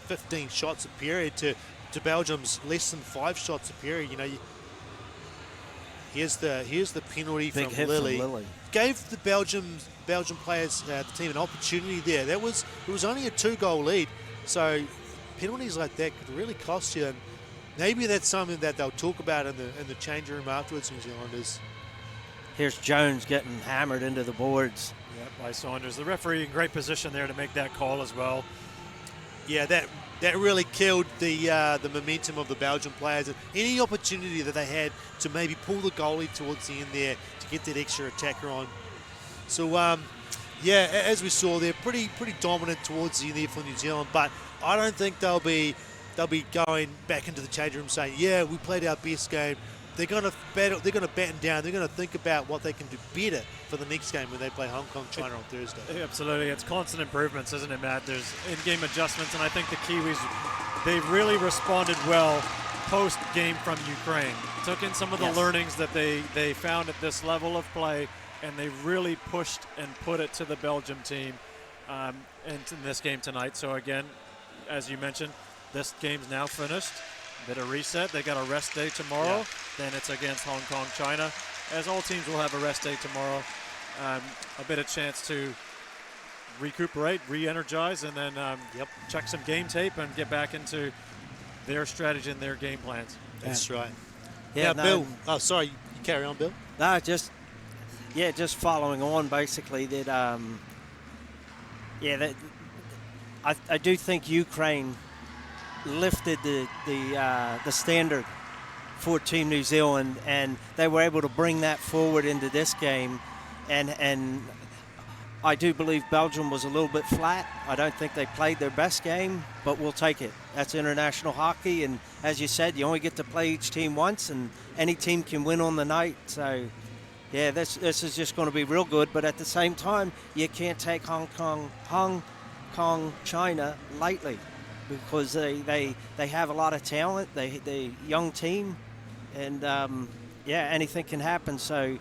15 shots a period to Belgium's less than 5 shots a period. Here's the penalty Big from hit Lily. from Lily. Gave the Belgian players, the team, an opportunity there. It was only a 2-goal lead, so penalties like that could really cost you. And maybe that's something that they'll talk about in the change room afterwards, New Zealanders. Here's Jones getting hammered into the boards. Yeah, by Saunders. The referee in great position there to make that call as well. Yeah, that really killed the momentum of the Belgian players. And any opportunity that they had to maybe pull the goalie towards the end there to get that extra attacker on. So, yeah, as we saw, they're pretty dominant towards the end there for New Zealand. But I don't think they'll be going back into the change room saying, yeah, we played our best game. They're going to batten down. They're going to think about what they can do better for the next game when they play Hong Kong, China on Thursday. Absolutely. It's constant improvements, isn't it, Matt? There's in-game adjustments, and I think the Kiwis, they really responded well post-game from Ukraine. Took in some of the learnings that they found at this level of play, and they really pushed and put it to the Belgium team in this game tonight. So, again, as you mentioned, this game's now finished. Bit of reset. They got a rest day tomorrow. Yeah. Then it's against Hong Kong, China. As all teams will have a rest day tomorrow. A bit of chance to recuperate, re-energize, and then check some game tape and get back into their strategy and their game plans. That's right. Yeah, now, Bill. Oh, sorry. You carry on, Bill. No, just following on basically that. I do think Ukraine lifted the standard for Team New Zealand, and they were able to bring that forward into this game, and I do believe Belgium was a little bit flat. I don't think they played their best game, but we'll take it. That's international hockey, and as you said, you only get to play each team once, and any team can win on the night. So yeah, this is just going to be real good, but at the same time, you can't take Hong Kong, China lightly, because they have a lot of talent. They young team, and anything can happen. So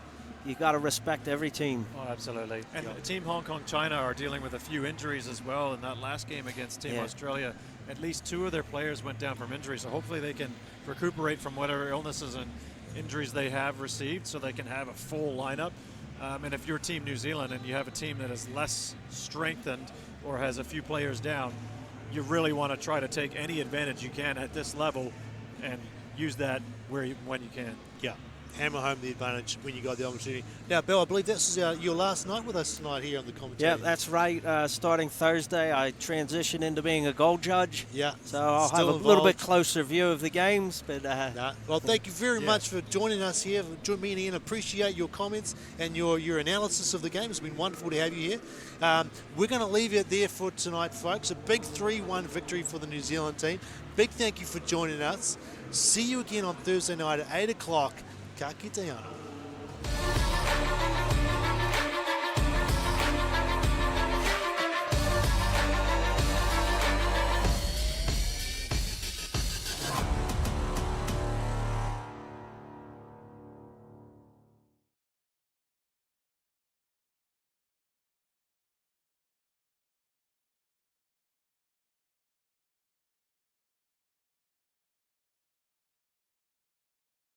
you got to respect every team. Oh, absolutely. And Team Hong Kong, China are dealing with a few injuries as well. In that last game against Team Australia, at least 2 of their players went down from injury. So hopefully they can recuperate from whatever illnesses and injuries they have received, so they can have a full lineup. And if you're Team New Zealand and you have a team that is less strengthened or has a few players down, you really want to try to take any advantage you can at this level and use that when you can. Yeah, hammer home the advantage when you got the opportunity. Now, Bill, I believe this is your last night with us tonight here on the commentary. Yeah, that's right. Starting Thursday, I transition into being a goal judge. Yeah, so I'll have a little bit closer view of the games. But well, thank you very much for joining us here. Join me in. Appreciate your comments and your analysis of the game. It's been wonderful to have you here. We're going to leave it there for tonight, folks. A big 3-1 victory for the New Zealand team. Big thank you for joining us. See you again on Thursday night at 8 o'clock. Ka kite anō.